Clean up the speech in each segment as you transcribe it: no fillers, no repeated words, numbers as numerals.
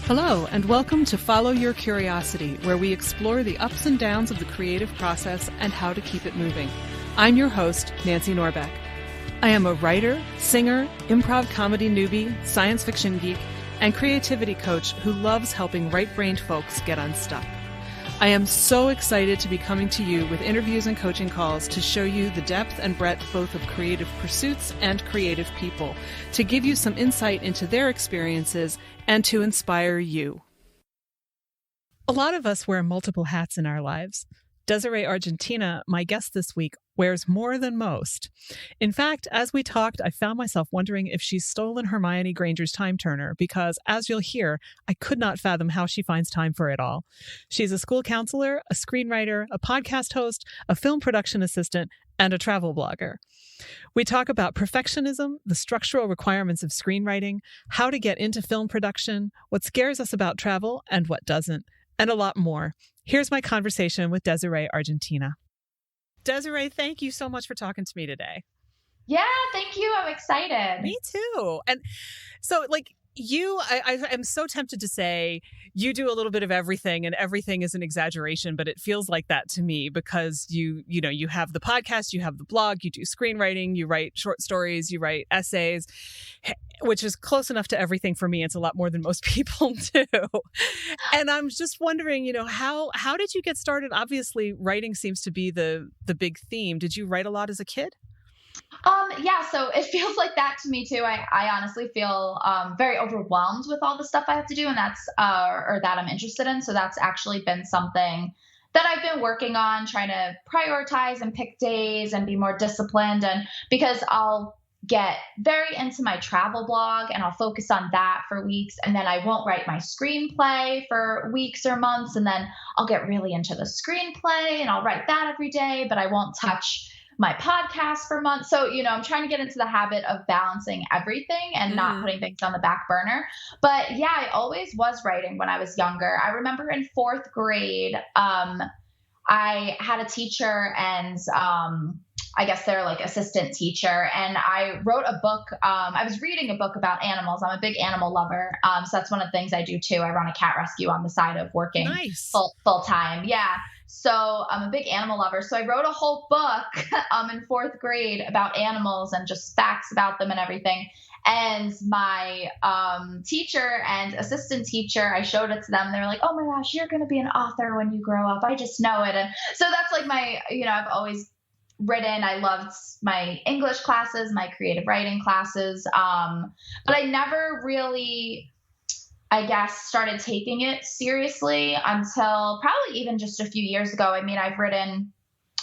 Hello, and welcome to Follow Your Curiosity, where we explore the ups and downs of the creative process and how to keep it moving. I'm your host, Nancy Norbeck. I am a writer, singer, improv comedy newbie, science fiction geek, and creativity coach who loves helping right-brained folks get unstuck. I am so excited to be coming to you with interviews and coaching calls to show you the depth and breadth both of creative pursuits and creative people, to give you some insight into their experiences and to inspire you. A lot of us wear multiple hats in our lives. Desiree Argentina, my guest this week, wears more than most. In fact, as we talked, I found myself wondering if she's stolen Hermione Granger's time turner because, as you'll hear, I could not fathom how she finds time for it all. She's a school counselor, a screenwriter, a podcast host, a film production assistant, and a travel blogger. We talk about perfectionism, the structural requirements of screenwriting, how to get into film production, what scares us about travel and what doesn't, and a lot more. Here's my conversation with Desiree Argentina. Desiree, thank you so much for talking to me today. Yeah, thank you. I'm excited. Me too. And so I am so tempted to say you do a little bit of everything and everything is an exaggeration, but it feels like that to me because you have the podcast, you have the blog, you do screenwriting, you write short stories, you write essays, which is close enough to everything for me. It's a lot more than most people do. And I'm just wondering, how did you get started? Obviously, writing seems to be the big theme. Did you write a lot as a kid? Yeah, so it feels like that to me too. I honestly feel very overwhelmed with all the stuff I have to do, and that's or that I'm interested in. So that's actually been something that I've been working on, trying to prioritize and pick days and be more disciplined. And because I'll get very into my travel blog and I'll focus on that for weeks, and then I won't write my screenplay for weeks or months, and then I'll get really into the screenplay and I'll write that every day, but I won't touch my podcast for months. So, I'm trying to get into the habit of balancing everything and not putting things on the back burner. But yeah, I always was writing when I was younger. I remember in fourth grade, I had a teacher and, I guess they're like assistant teacher. And I wrote a book. I was reading a book about animals. I'm a big animal lover. So that's one of the things I do too. I run a cat rescue on the side of working full time. Yeah. So I'm a big animal lover. So I wrote a whole book in fourth grade about animals and just facts about them and everything. And my teacher and assistant teacher, I showed it to them. They were like, "Oh my gosh, you're going to be an author when you grow up. I just know it." And so that's like my, I've always written. I loved my English classes, my creative writing classes. But I never really, I guess, started taking it seriously until probably even just a few years ago. I mean, I've written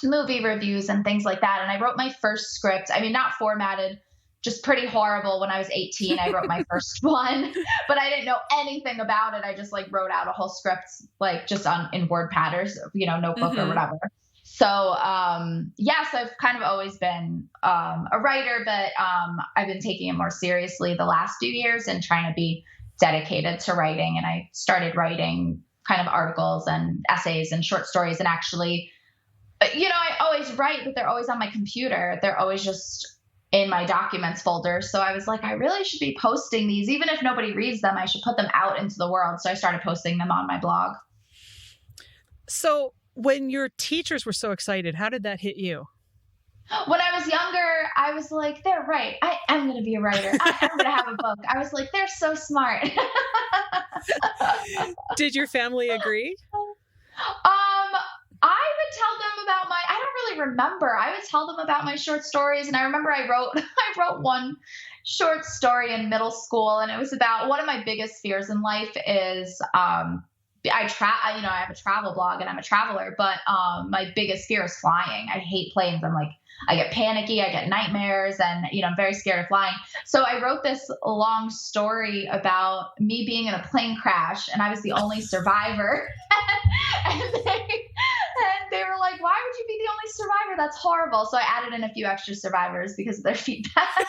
movie reviews and things like that. And I wrote my first script. I mean, not formatted, just pretty horrible. When I was 18, I wrote my first one, but I didn't know anything about it. I just wrote out a whole script, just in word patterns, notebook or whatever. So, so I've kind of always been a writer, but I've been taking it more seriously the last few years and trying to be dedicated to writing. And I started writing kind of articles and essays and short stories. And actually, I always write, but they're always on my computer. They're always just in my documents folder. So I was like, I really should be posting these. Even if nobody reads them, I should put them out into the world. So I started posting them on my blog. So when your teachers were so excited, how did that hit you? When I was younger, I was like, they're right. I am going to be a writer. I'm going to have a book. I was like, they're so smart. Did your family agree? I would tell them about I don't really remember. I would tell them about my short stories. And I remember I wrote one short story in middle school, and it was about one of my biggest fears in life is, I have a travel blog and I'm a traveler, but my biggest fear is flying. I hate planes. I get panicky, I get nightmares, and I'm very scared of flying. So I wrote this long story about me being in a plane crash, and I was the only survivor. and they were like, "Why would you be the only survivor? That's horrible." So I added in a few extra survivors because of their feedback.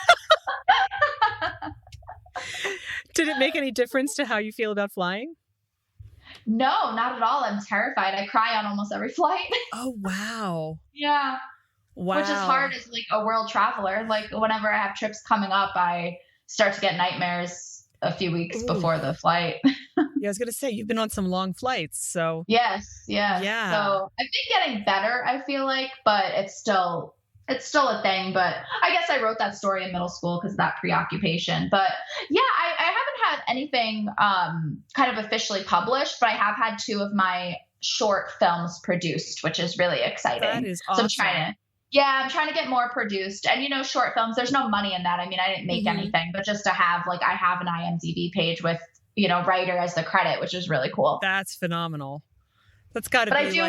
Did it make any difference to how you feel about flying? No, not at all. I'm terrified. I cry on almost every flight. Oh, wow. Yeah. Wow. Which is hard as a world traveler. Whenever I have trips coming up, I start to get nightmares a few weeks before the flight. Yeah, I was going to say, you've been on some long flights, so. Yes. Yeah. So I've been getting better, I feel like, but it's still a thing. But I guess I wrote that story in middle school because of that preoccupation. But yeah, I haven't had anything kind of officially published, but I have had 2 of my short films produced, which is really exciting. That is awesome. So I'm trying to get more produced. And, short films, there's no money in that. I mean, I didn't make anything, but just to have, I have an IMDb page with, writer as the credit, which is really cool. That's phenomenal. That's got to be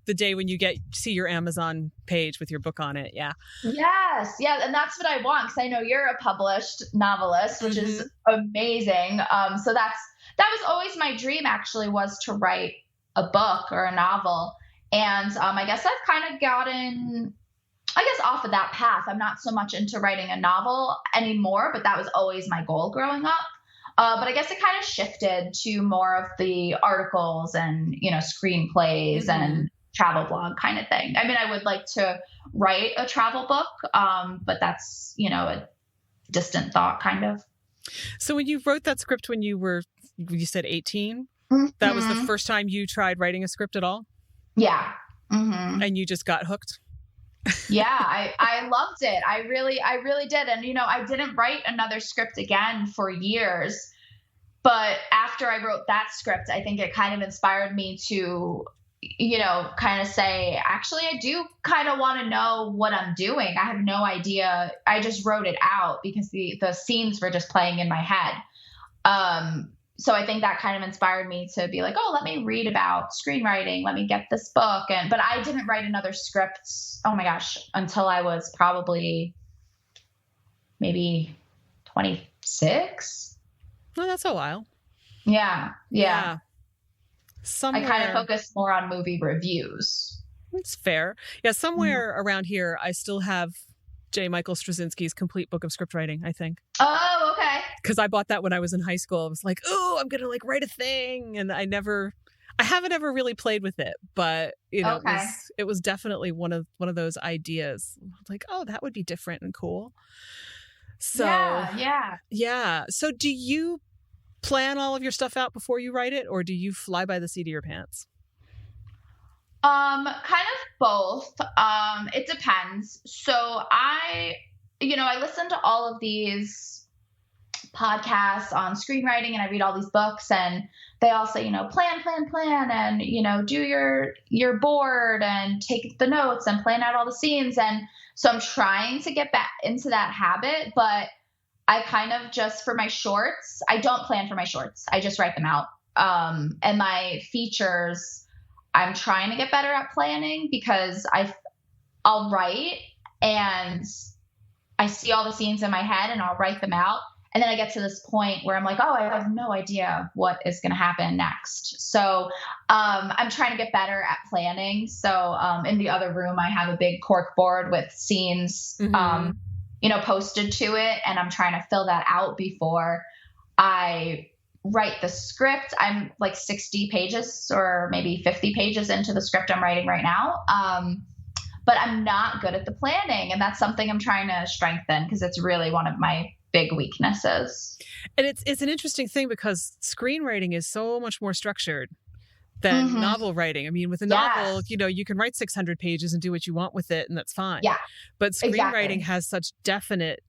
the day when you see your Amazon page with your book on it. Yeah. Yes. Yeah. And that's what I want. Cause I know you're a published novelist, which is amazing. So that was always my dream, actually, was to write a book or a novel. And I guess I've kind of gotten off of that path. I'm not so much into writing a novel anymore, but that was always my goal growing up. But I guess it kind of shifted to more of the articles and, screenplays and travel blog kind of thing. I mean, I would like to write a travel book, but that's, a distant thought kind of. So when you wrote that script when you said 18, that was the first time you tried writing a script at all? Yeah. Mm-hmm. And you just got hooked? Yeah, I loved it. I really did. And, I didn't write another script again for years, but after I wrote that script, I think it kind of inspired me to, kind of say, actually, I do kind of want to know what I'm doing. I have no idea. I just wrote it out because the scenes were just playing in my head. So I think that kind of inspired me to be like, oh, let me read about screenwriting. Let me get this book. But I didn't write another script, oh my gosh, until I was probably maybe 26. Well, that's a while. Yeah. Somewhere, I kind of focused more on movie reviews. That's fair. Yeah, somewhere around here, I still have J. Michael Straczynski's complete book of script writing, I think. Oh, okay. Because I bought that when I was in high school. I was like, oh, I'm going to write a thing. And I haven't ever really played with it, but it was definitely one of those ideas. Like, oh, that would be different and cool. So yeah. So do you plan all of your stuff out before you write it, or do you fly by the seat of your pants? Kind of both. It depends. So I listen to all of these podcasts on screenwriting and I read all these books and they all say, plan and, do your board and take the notes and plan out all the scenes. And so I'm trying to get back into that habit, but I kind of just for my shorts, I don't plan for my shorts. I just write them out. And my features, I'm trying to get better at planning because I'll write and I see all the scenes in my head and I'll write them out. And then I get to this point where I'm like, oh, I have no idea what is going to happen next. So I'm trying to get better at planning. So in the other room, I have a big cork board with scenes, posted to it. And I'm trying to fill that out before I write the script. I'm like 60 pages or maybe 50 pages into the script I'm writing right now. But I'm not good at the planning. And that's something I'm trying to strengthen because it's really one of my big weaknesses. And it's an interesting thing because screenwriting is so much more structured than novel writing. I mean, with a novel, you can write 600 pages and do what you want with it and that's fine. Yeah. But screenwriting has such definite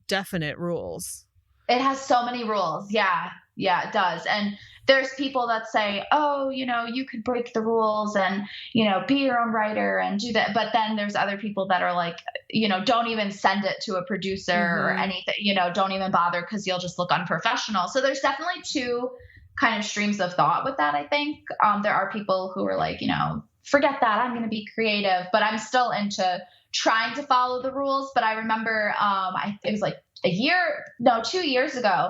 rules. It has so many rules. Yeah, it does. And there's people that say, oh, you could break the rules and, be your own writer and do that. But then there's other people that are like, don't even send it to a producer or anything, don't even bother because you'll just look unprofessional. So there's definitely two kind of streams of thought with that, I think. There are people who are like, forget that, I'm going to be creative, but I'm still into trying to follow the rules. But I remember it was like 2 years ago,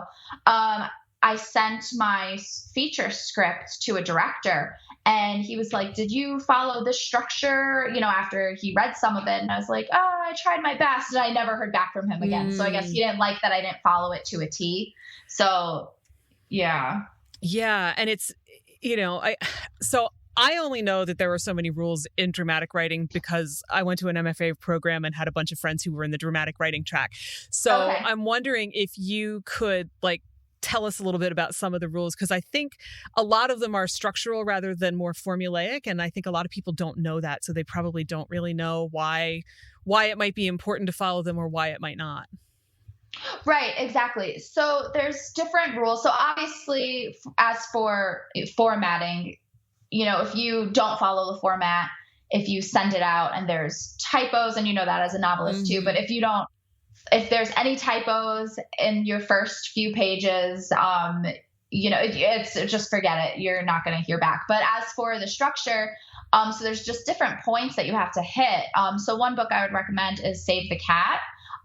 I sent my feature script to a director and he was like, did you follow this structure? After he read some of it and I was like, oh, I tried my best. And I never heard back from him again. So I guess he didn't like that I didn't follow it to a T. So yeah. Yeah. And it's, I only know that there were so many rules in dramatic writing because I went to an MFA program and had a bunch of friends who were in the dramatic writing track. So I'm wondering if you could tell us a little bit about some of the rules, because I think a lot of them are structural rather than more formulaic, and I think a lot of people don't know that, so they probably don't really know why it might be important to follow them or why it might not. Right, exactly. So there's different rules. So obviously, as for formatting, if you don't follow the format, if you send it out and there's typos, and that as a novelist too, but if there's any typos in your first few pages, it's just forget it. You're not going to hear back. But as for the structure, so there's just different points that you have to hit. So one book I would recommend is Save the Cat.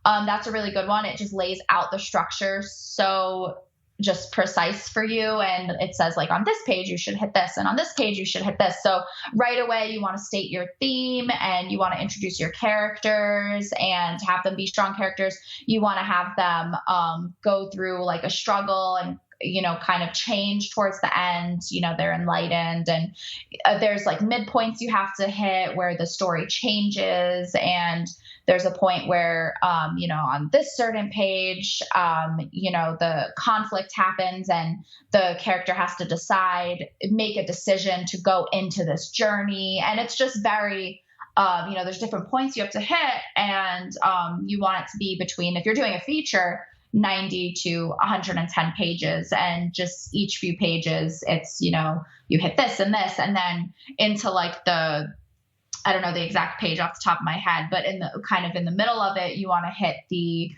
That's a really good one. It just lays out the structure so just precise for you. And it says, like, on this page, you should hit this. And on this page, you should hit this. So right away, you want to state your theme and you want to introduce your characters and have them be strong characters. You want to have them go through like a struggle and, kind of change towards the end. They're enlightened, and there's like midpoints you have to hit where the story changes. And there's a point where, on this certain page, the conflict happens and the character has to make a decision to go into this journey. And it's just very, there's different points you have to hit, and you want it to be between, if you're doing a feature, 90 to 110 pages, and just each few pages, it's, you hit this and this, and then into like I don't know the exact page off the top of my head, but in the middle of it, you want to hit the,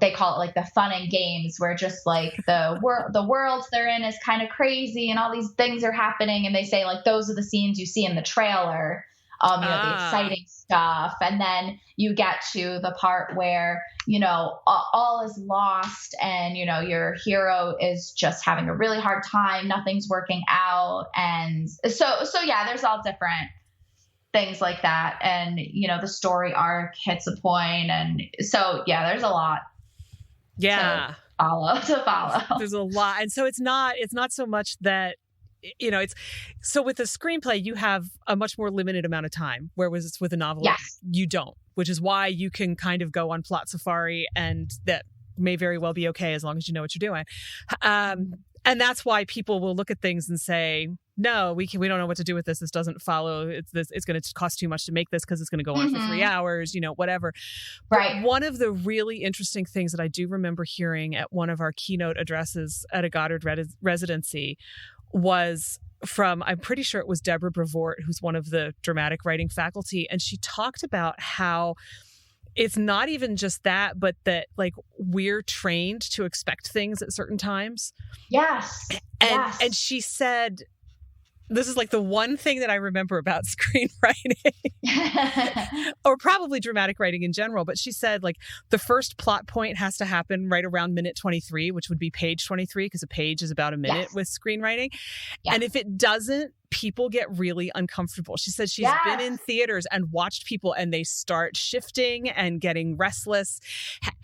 they call it like the fun and games, where just like the world they're in is kind of crazy and all these things are happening. And they say like, those are the scenes you see in the trailer, the exciting stuff. And then you get to the part where, all is lost and, your hero is just having a really hard time. Nothing's working out. And so yeah, there's all different things like that. And, the story arc hits a point. And so, yeah, there's a lot. Yeah. To follow. There's a lot. And so it's not so much that, so with a screenplay, you have a much more limited amount of time, whereas with a novel, yes, you don't, which is why you can kind of go on plot safari, and that may very well be okay as long as you know what you're doing. And that's why people will look at things and say, no, we don't know what to do with this. This doesn't follow. It's going to cost too much to make this because it's going to go on for 3 hours, whatever. Right. But one of the really interesting things that I do remember hearing at one of our keynote addresses at a Goddard residency was from, I'm pretty sure it was Deborah Brevoort, who's one of the dramatic writing faculty. And she talked about how it's not even just that, but that like we're trained to expect things at certain times. Yes. And she said, this is like the one thing that I remember about screenwriting or probably dramatic writing in general. But she said like the first plot point has to happen right around minute 23, which would be page 23, because a page is about a minute with screenwriting. Yes. And if it doesn't, people get really uncomfortable. She said she's been in theaters and watched people and they start shifting and getting restless,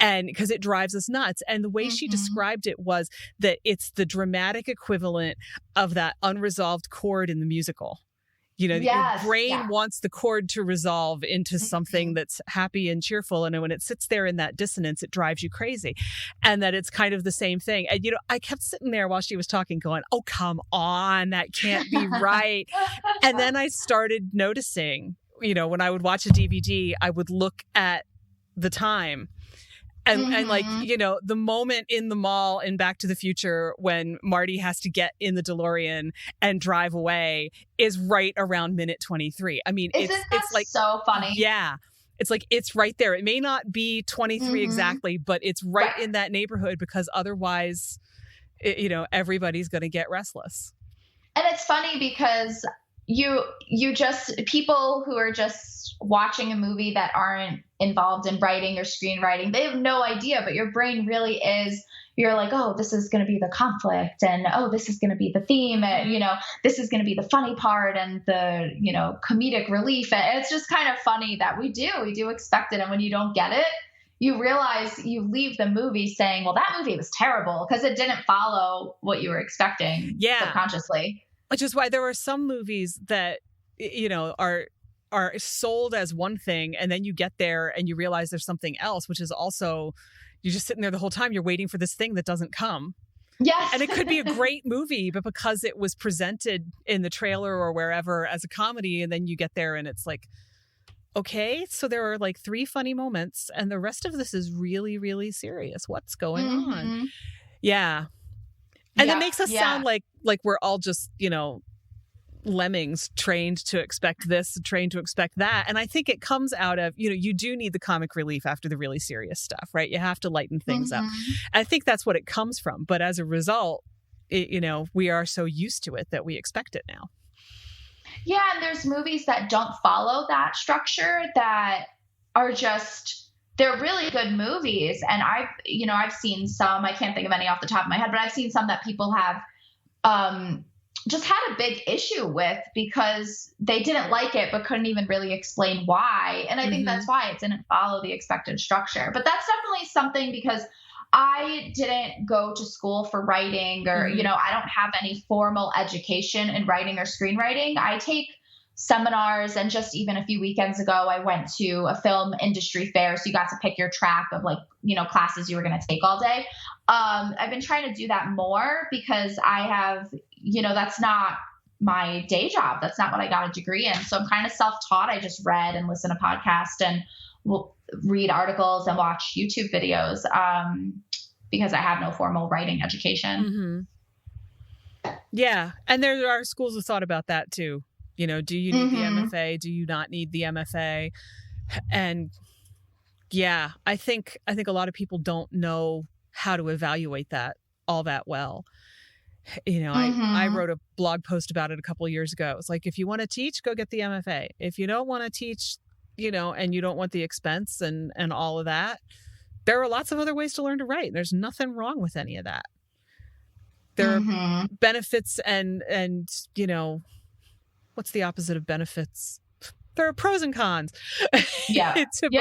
and because it drives us nuts. And the way she described it was that it's the dramatic equivalent of that unresolved chord in the musical. Your brain wants the chord to resolve into something that's happy and cheerful. And when it sits there in that dissonance, it drives you crazy. And that it's kind of the same thing. And, I kept sitting there while she was talking going, oh, come on, that can't be right. And then I started noticing, when I would watch a DVD, I would look at the time. And like, the moment in the mall in Back to the Future when Marty has to get in the DeLorean and drive away is right around minute 23. I mean, it's like so funny. Yeah. It's like, it's right there. It may not be 23 exactly, but it's right in that neighborhood, because otherwise, everybody's going to get restless. And it's funny because people who are just watching a movie that aren't involved in writing or screenwriting, they have no idea, but your brain really is, you're like, oh, this is going to be the conflict, and oh, this is going to be the theme, and this is going to be the funny part and the comedic relief. And it's just kind of funny that we do expect it, and when you don't get it, you realize you leave the movie saying, well, that movie was terrible because it didn't follow what you were expecting subconsciously. Which is why there are some movies that, are sold as one thing, and then you get there and you realize there's something else, which is also, you're just sitting there the whole time. You're waiting for this thing that doesn't come. Yes. And it could be a great movie, but because it was presented in the trailer or wherever as a comedy, and then you get there and it's like, okay, so there are like 3 funny moments and the rest of this is really, really serious. What's going on? Yeah. And it makes us sound like we're all just, lemmings trained to expect this, trained to expect that. And I think it comes out of, you do need the comic relief after the really serious stuff, right? You have to lighten things up. I think that's what it comes from. But as a result, we are so used to it that we expect it now. Yeah. And there's movies that don't follow that structure that are just, they're really good movies. And I've seen some, I can't think of any off the top of my head, but I've seen some that people have, just had a big issue with because they didn't like it, but couldn't even really explain why. And I think that's why it didn't follow the expected structure. But that's definitely something because I didn't go to school for writing or, I don't have any formal education in writing or screenwriting. I take seminars, and just even a few weekends ago, I went to a film industry fair. So you got to pick your track of classes you were going to take all day. I've been trying to do that more because I have, that's not my day job. That's not what I got a degree in. So I'm kind of self-taught. I just read and listen to podcasts and will read articles and watch YouTube videos because I have no formal writing education. Yeah. And there are schools of thought about that too. Do you need the MFA? Do you not need the MFA? And yeah, I think a lot of people don't know how to evaluate that all that well. I wrote a blog post about it a couple of years ago. It's like, if you want to teach, go get the MFA. If you don't want to teach, and you don't want the expense and all of that, there are lots of other ways to learn to write. There's nothing wrong with any of that. There are benefits and what's the opposite of benefits? There are pros and cons. Yeah. to both.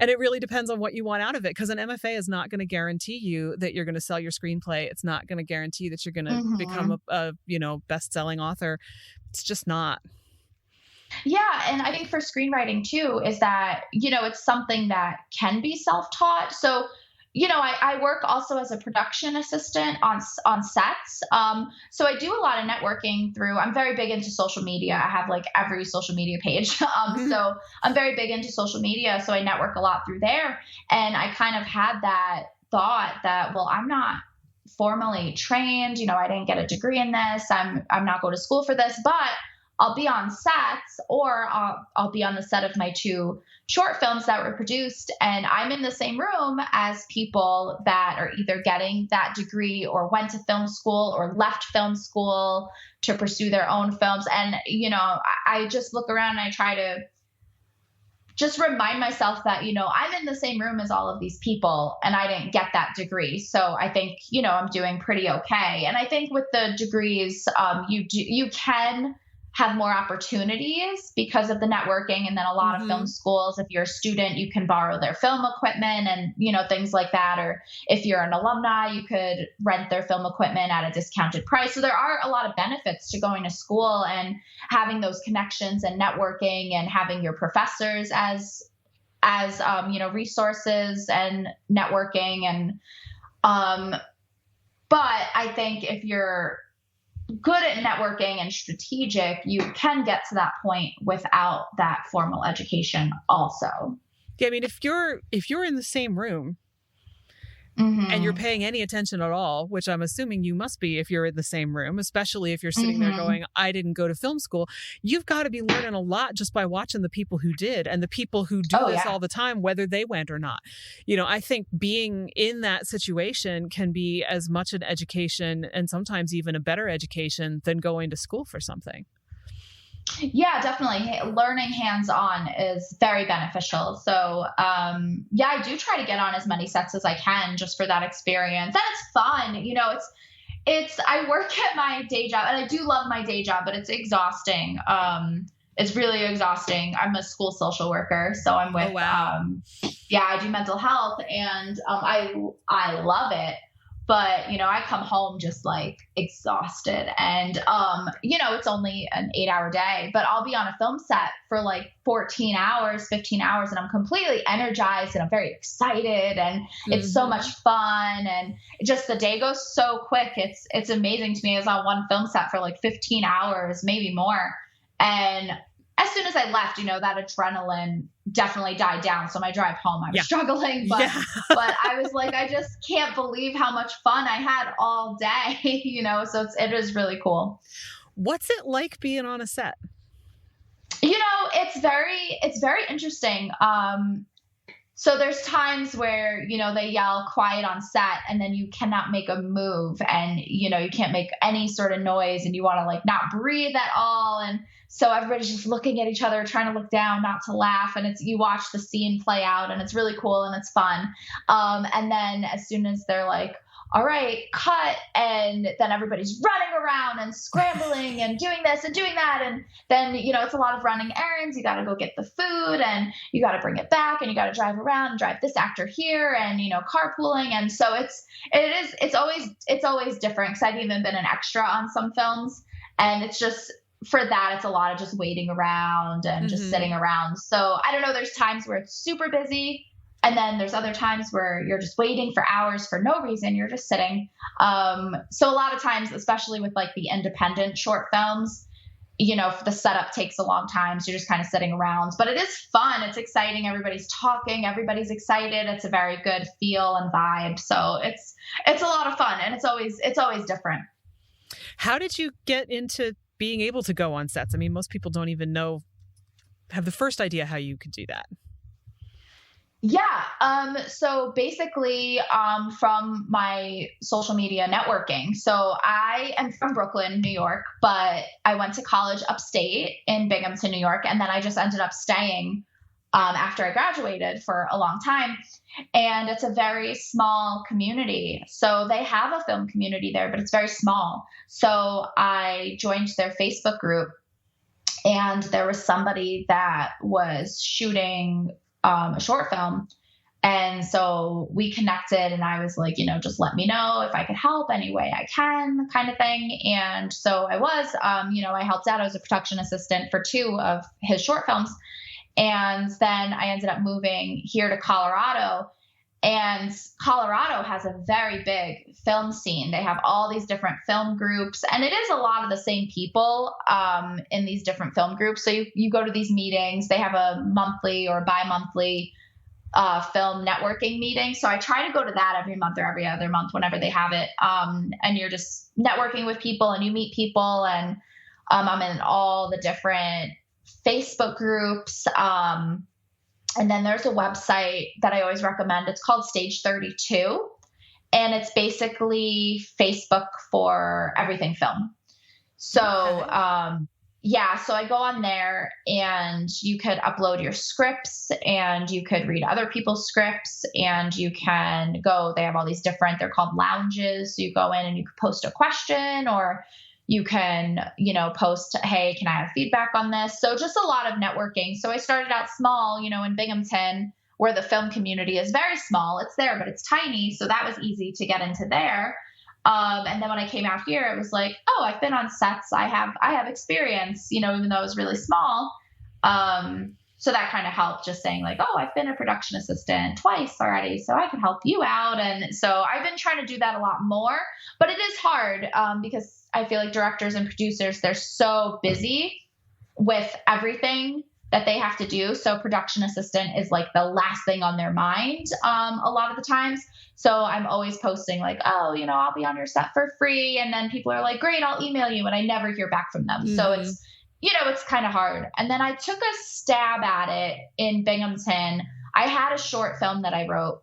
And it really depends on what you want out of it. Because an MFA is not going to guarantee you that you're going to sell your screenplay. It's not going to guarantee that you're going to become a best-selling author. It's just not. Yeah. And I think for screenwriting too, is that, it's something that can be self-taught. So, I work also as a production assistant on sets. So I do a lot of networking through, I'm very big into social media. I have every social media page. So I'm very big into social media. So I network a lot through there. And I kind of had that thought that, well, I'm not formally trained. I didn't get a degree in this. I'm not going to school for this, but I'll be on sets, or I'll be on the set of my 2 short films that were produced, and I'm in the same room as people that are either getting that degree or went to film school or left film school to pursue their own films. And, I just look around and I try to just remind myself that, I'm in the same room as all of these people and I didn't get that degree. So I think, I'm doing pretty okay. And I think with the degrees, you can have more opportunities because of the networking. And then a lot of film schools, if you're a student, you can borrow their film equipment and, things like that. Or if you're an alumni, you could rent their film equipment at a discounted price. So there are a lot of benefits to going to school and having those connections and networking and having your professors as resources and networking. And, but I think if you're good at networking and strategic, you can get to that point without that formal education also. Yeah, I mean, if you're in the same room and you're paying any attention at all, which I'm assuming you must be if you're in the same room, especially if you're sitting there going, I didn't go to film school, you've got to be learning a lot just by watching the people who did and the people who do this all the time, whether they went or not. I think being in that situation can be as much an education and sometimes even a better education than going to school for something. Yeah, definitely. Learning hands-on is very beneficial. So, I do try to get on as many sets as I can just for that experience. And it's fun. I work at my day job and I do love my day job, but it's exhausting. It's really exhausting. I'm a school social worker, so I'm with, I do mental health and, I love it. But, I come home just like exhausted and, it's only an 8-hour day, but I'll be on a film set for like 14 hours, 15 hours, and I'm completely energized and I'm very excited and it's so much fun. And just the day goes so quick. It's amazing to me. I was on one film set for like 15 hours, maybe more. And as soon as I left, that adrenaline definitely died down. So my drive home, I was struggling, but I was like, I just can't believe how much fun I had all day, so it is really cool. What's it like being on a set? It's very interesting. So there's times where, they yell quiet on set and then you cannot make a move and, you can't make any sort of noise and you want to like not breathe at all. And so everybody's just looking at each other, trying to look down, not to laugh. And you watch the scene play out and it's really cool and it's fun. And then as soon as they're like, all right, cut. And then everybody's running around and scrambling and doing this and doing that. And then, it's a lot of running errands. You got to go get the food and you got to bring it back and you got to drive around and drive this actor here and, carpooling. And so it's always different. Cause I've even been an extra on some films and it's just, for that, it's a lot of just waiting around and just sitting around. So I don't know, there's times where it's super busy. And then there's other times where you're just waiting for hours for no reason. You're just sitting. So a lot of times, especially with like the independent short films, the setup takes a long time. So you're just kind of sitting around, but it is fun. It's exciting. Everybody's talking. Everybody's excited. It's a very good feel and vibe. So it's a lot of fun and it's always different. How did you get into being able to go on sets? I mean, most people don't even have the first idea how you could do that. Yeah. So basically, from my social media networking. So I am from Brooklyn, New York, but I went to college upstate in Binghamton, New York. And then I just ended up staying, after I graduated for a long time. And it's a very small community. So they have a film community there, but it's very small. So I joined their Facebook group and there was somebody that was shooting a short film. And so we connected and I was like, just let me know if I could help any way I can kind of thing. And so I was, I helped out. I was a production assistant for 2 of his short films. And then I ended up moving here to Colorado. And Colorado has a very big film scene. They have all these different film groups, and it is a lot of the same people in these different film groups. So you go to these meetings. They have a monthly or bi-monthly film networking meeting. So I try to go to that every month or every other month whenever they have it. And you're just networking with people and you meet people. And I'm in all the different Facebook groups. And then there's a website that I always recommend. It's called Stage 32. And it's basically Facebook for everything film. So, so I go on there and you could upload your scripts and you could read other people's scripts and you can go, they have all these different, they're called lounges. So you go in and you can post a question or you can, post, hey, can I have feedback on this? So just a lot of networking. So I started out small, in Binghamton, where the film community is very small. It's there, but it's tiny. So that was easy to get into there. And then when I came out here, it was like, oh, I've been on sets. I have experience, even though it was really small. So that kind of helped, just saying like, oh, I've been a production assistant twice already, so I can help you out. And so I've been trying to do that a lot more, but it is hard because I feel like directors and producers, they're so busy with everything that they have to do. So production assistant is like the last thing on their mind a lot of the times. So I'm always posting like, oh, I'll be on your set for free. And then people are like, great, I'll email you. And I never hear back from them. So it's kind of hard. And then I took a stab at it in Binghamton. I had a short film that I wrote,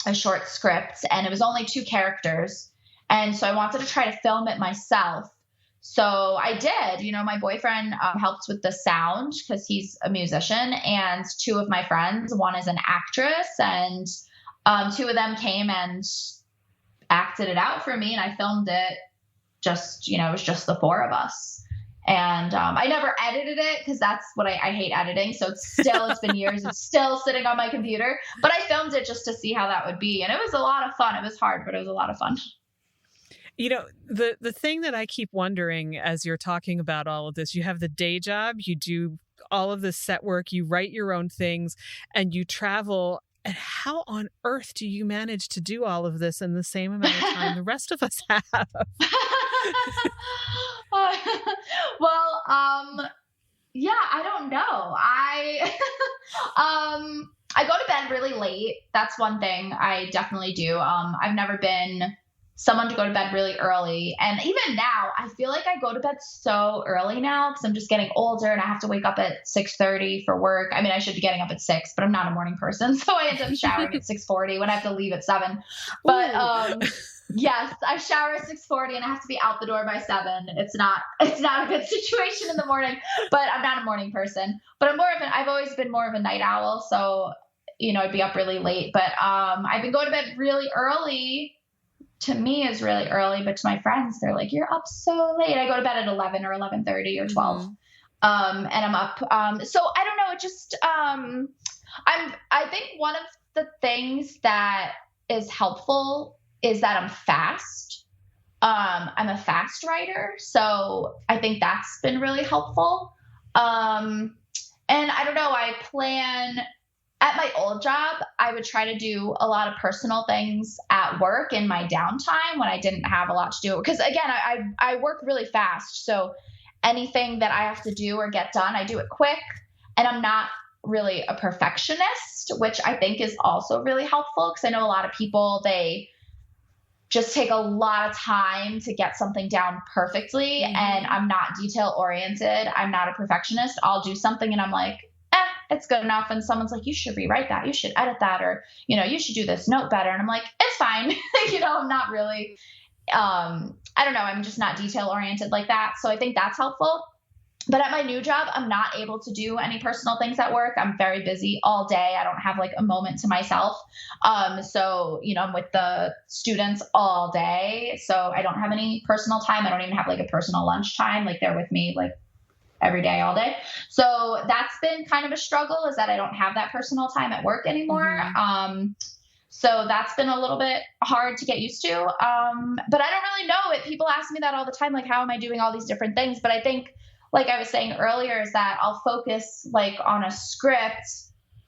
a short script, and it was only 2 characters. And so I wanted to try to film it myself. So I did, my boyfriend helped with the sound because he's a musician, and 2 of my friends, one is an actress, and 2 of them came and acted it out for me. And I filmed it just, it was just the 4 of us. And I never edited it because that's what I hate editing. So it's been years. It's still sitting on my computer. But I filmed it just to see how that would be. And it was a lot of fun. It was hard, but it was a lot of fun. You know, the thing that I keep wondering as you're talking about all of this, you have the day job, you do all of this set work, you write your own things, and you travel. And how on earth do you manage to do all of this in the same amount of time the rest of us have? Well, yeah, I don't know. I go to bed really late. That's one thing I definitely do. I've never been someone to go to bed really early. And even now, I feel like I go to bed so early now because I'm just getting older and I have to wake up at 6:30 for work. I mean, I should be getting up at 6, but I'm not a morning person. So I end up showering at 6:40 when I have to leave at 7. But yes, I shower at 6:40 and I have to be out the door by 7. It's not a good situation in the morning, but I'm not a morning person. But I've always been more of a night owl. So, I'd be up really late. But I've been going to bed really early. To me is really early, but to my friends, they're like, you're up so late. I go to bed at 11 or 11:30 or 12. And I'm up. So I don't know. It just, I think one of the things that is helpful is that I'm fast. I'm a fast writer. So I think that's been really helpful. And I don't know, I plan. At my old job, I would try to do a lot of personal things at work in my downtime when I didn't have a lot to do. Because again, I work really fast. So anything that I have to do or get done, I do it quick. And I'm not really a perfectionist, which I think is also really helpful. Because I know a lot of people, they just take a lot of time to get something down perfectly. And I'm not detail oriented. I'm not a perfectionist. I'll do something and I'm like, it's good enough. And someone's like, you should rewrite that. You should edit that. Or, you should do this note better. And I'm like, it's fine. I'm not really, I don't know. I'm just not detail oriented like that. So I think that's helpful. But at my new job, I'm not able to do any personal things at work. I'm very busy all day. I don't have like a moment to myself. So, I'm with the students all day. So I don't have any personal time. I don't even have like a personal lunch time. Like they're with me like every day, all day. So that's been kind of a struggle, is that I don't have that personal time at work anymore. So that's been a little bit hard to get used to. But I don't really know it. People ask me that all the time, like, how am I doing all these different things? But I think, like I was saying earlier, is that I'll focus like on a script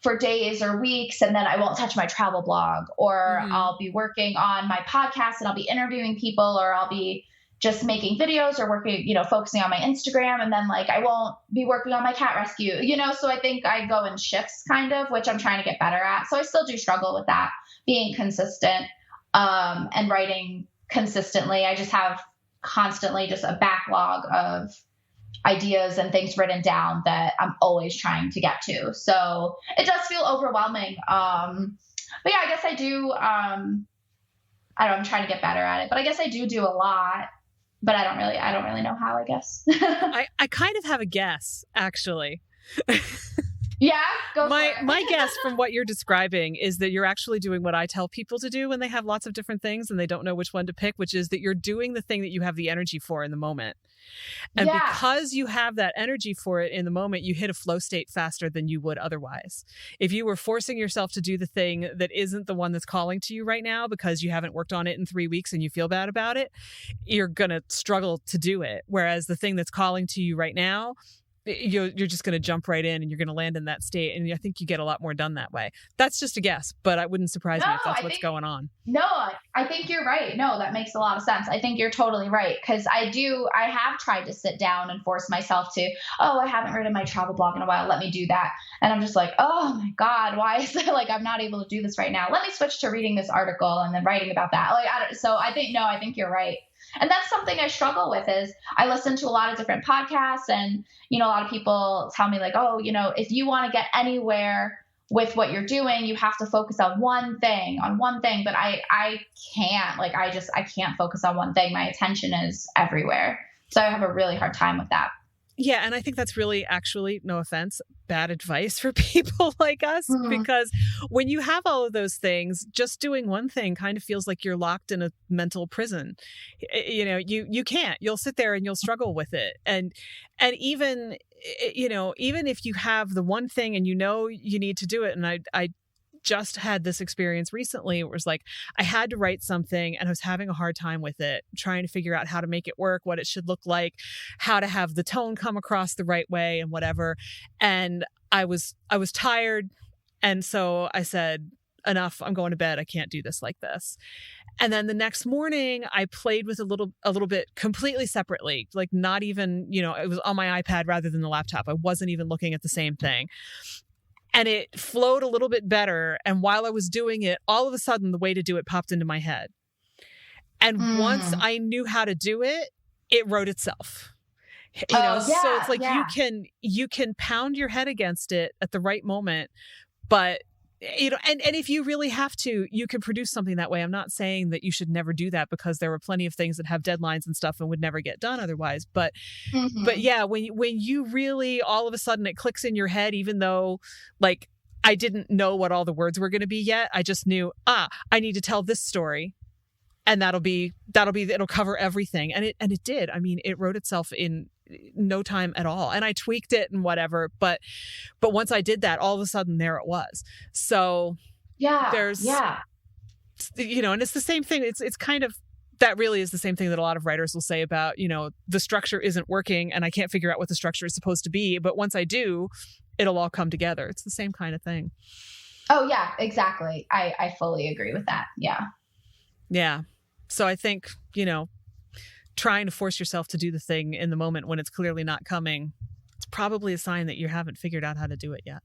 for days or weeks, and then I won't touch my travel blog, or I'll be working on my podcast and I'll be interviewing people, or I'll be just making videos or working, focusing on my Instagram. And then like, I won't be working on my cat rescue, so I think I go in shifts kind of, which I'm trying to get better at. So I still do struggle with that, being consistent, and writing consistently. I just have constantly just a backlog of ideas and things written down that I'm always trying to get to. So it does feel overwhelming. But yeah, I guess I do, I don't know, I'm trying to get better at it, but I guess I do a lot. But I don't really know how, I guess. I kind of have a guess, actually. Yeah, go for it. My guess from what you're describing is that you're actually doing what I tell people to do when they have lots of different things and they don't know which one to pick, which is that you're doing the thing that you have the energy for in the moment. And because you have that energy for it in the moment, you hit a flow state faster than you would otherwise. If you were forcing yourself to do the thing that isn't the one that's calling to you right now because you haven't worked on it in 3 weeks and you feel bad about it, you're going to struggle to do it. Whereas the thing that's calling to you right now, you're just going to jump right in and you're going to land in that state. And I think you get a lot more done that way. That's just a guess, but it wouldn't surprise me if that's what's going on. No, I think you're right. No, that makes a lot of sense. I think you're totally right. Cause I have tried to sit down and force myself to, I haven't written my travel blog in a while. Let me do that. And I'm just like, oh my God, why is it like, I'm not able to do this right now. Let me switch to reading this article and then writing about that. So I think you're right. And that's something I struggle with is I listen to a lot of different podcasts and, a lot of people tell me like, if you want to get anywhere with what you're doing, you have to focus on one thing. But I can't, I can't focus on one thing. My attention is everywhere. So I have a really hard time with that. Yeah. And I think that's really actually, no offense, bad advice for people like us, because when you have all of those things, just doing one thing kind of feels like you're locked in a mental prison. You know, you can't, you'll sit there and you'll struggle with it. And even, you know, even if you have the one thing and you know you need to do it. And I just had this experience recently. It was like, I had to write something and I was having a hard time with it, trying to figure out how to make it work, what it should look like, how to have the tone come across the right way and whatever. And I was tired. And so I said, enough, I'm going to bed. I can't do this like this. And then the next morning I played with a little bit completely separately, like not even, you know, it was on my iPad rather than the laptop. I wasn't even looking at the same thing. And it flowed a little bit better. And while I was doing it, all of a sudden, the way to do it popped into my head. And once I knew how to do it, it wrote itself. You know, so it's like you can pound your head against it at the right moment, but you know, and if you really have to, you can produce something that way. I'm not saying that you should never do that, because there were plenty of things that have deadlines and stuff and would never get done otherwise. But yeah, when you really, all of a sudden it clicks in your head, even though like I didn't know what all the words were going to be yet. I just knew, I need to tell this story, and it'll cover everything. And it did. I mean, it wrote itself in no time at all. And I tweaked it and whatever. But once I did that, all of a sudden there it was. So there's, you know, and it's the same thing. It's kind of, that really is the same thing that a lot of writers will say about, you know, the structure isn't working and I can't figure out what the structure is supposed to be. But once I do, it'll all come together. It's the same kind of thing. Oh yeah, exactly. I fully agree with that. Yeah. Yeah. So I think, you know, trying to force yourself to do the thing in the moment when it's clearly not coming, it's probably a sign that you haven't figured out how to do it yet.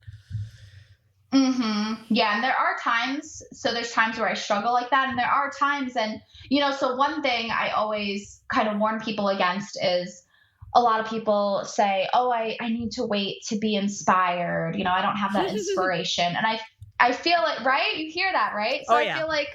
Yeah. And there are times, so there's times where I struggle like that. And there are times, and, you know, so one thing I always kind of warn people against is a lot of people say, oh, I need to wait to be inspired. You know, I don't have that inspiration. And I feel like, right? You hear that, right? So I feel like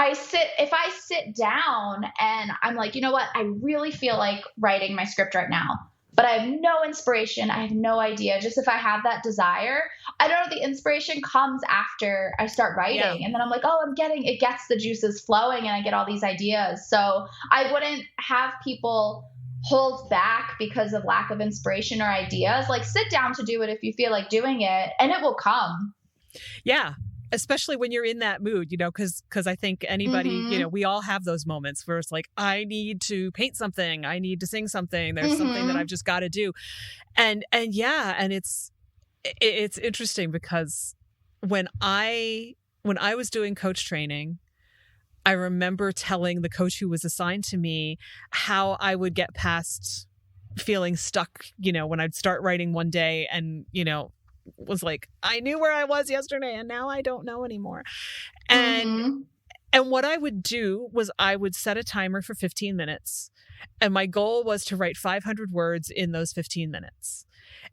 if I sit down and I'm like, you know what, I really feel like writing my script right now, but I have no inspiration. I have no idea. Just if I have that desire, I don't know, the inspiration comes after I start writing. Yeah. And then I'm like, oh, it gets the juices flowing and I get all these ideas. So I wouldn't have people hold back because of lack of inspiration or ideas. Like, sit down to do it if you feel like doing it, and it will come. Yeah. Especially when you're in that mood, you know, because I think anybody, you know, we all have those moments where it's like, I need to paint something. I need to sing something. There's something that I've just got to do. And yeah, and it's interesting because when I was doing coach training, I remember telling the coach who was assigned to me how I would get past feeling stuck, you know, when I'd start writing one day and, you know, was like, I knew where I was yesterday and now I don't know anymore. And what I would do was I would set a timer for 15 minutes. And my goal was to write 500 words in those 15 minutes.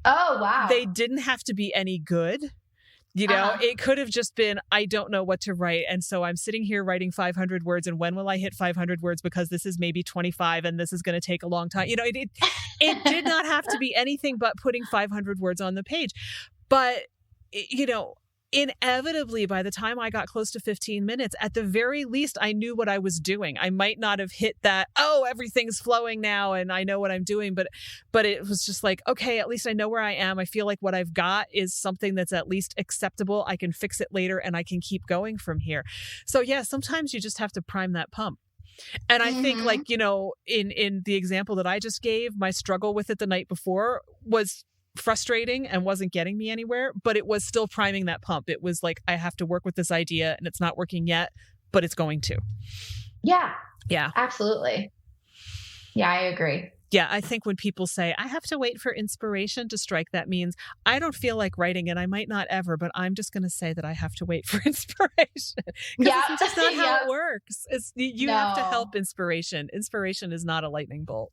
Oh, wow. They didn't have to be any good. You know, it could have just been, I don't know what to write. And so I'm sitting here writing 500 words. And when will I hit 500 words? Because this is maybe 25 and this is going to take a long time. You know, it did not have to be anything but putting 500 words on the page. But, you know, inevitably, by the time I got close to 15 minutes, at the very least, I knew what I was doing. I might not have hit that, oh, everything's flowing now and I know what I'm doing. But it was just like, okay, at least I know where I am. I feel like what I've got is something that's at least acceptable. I can fix it later and I can keep going from here. So, yeah, sometimes you just have to prime that pump. And I think, like, you know, in the example that I just gave, my struggle with it the night before was frustrating and wasn't getting me anywhere, but it was still priming that pump. It was like, I have to work with this idea and it's not working yet, but it's going to. Yeah. Yeah. Absolutely. Yeah, I agree. Yeah, I think when people say, I have to wait for inspiration to strike, that means I don't feel like writing and I might not ever, but I'm just going to say that I have to wait for inspiration. Yeah. It's just not how it works. You have to help inspiration. Inspiration is not a lightning bolt.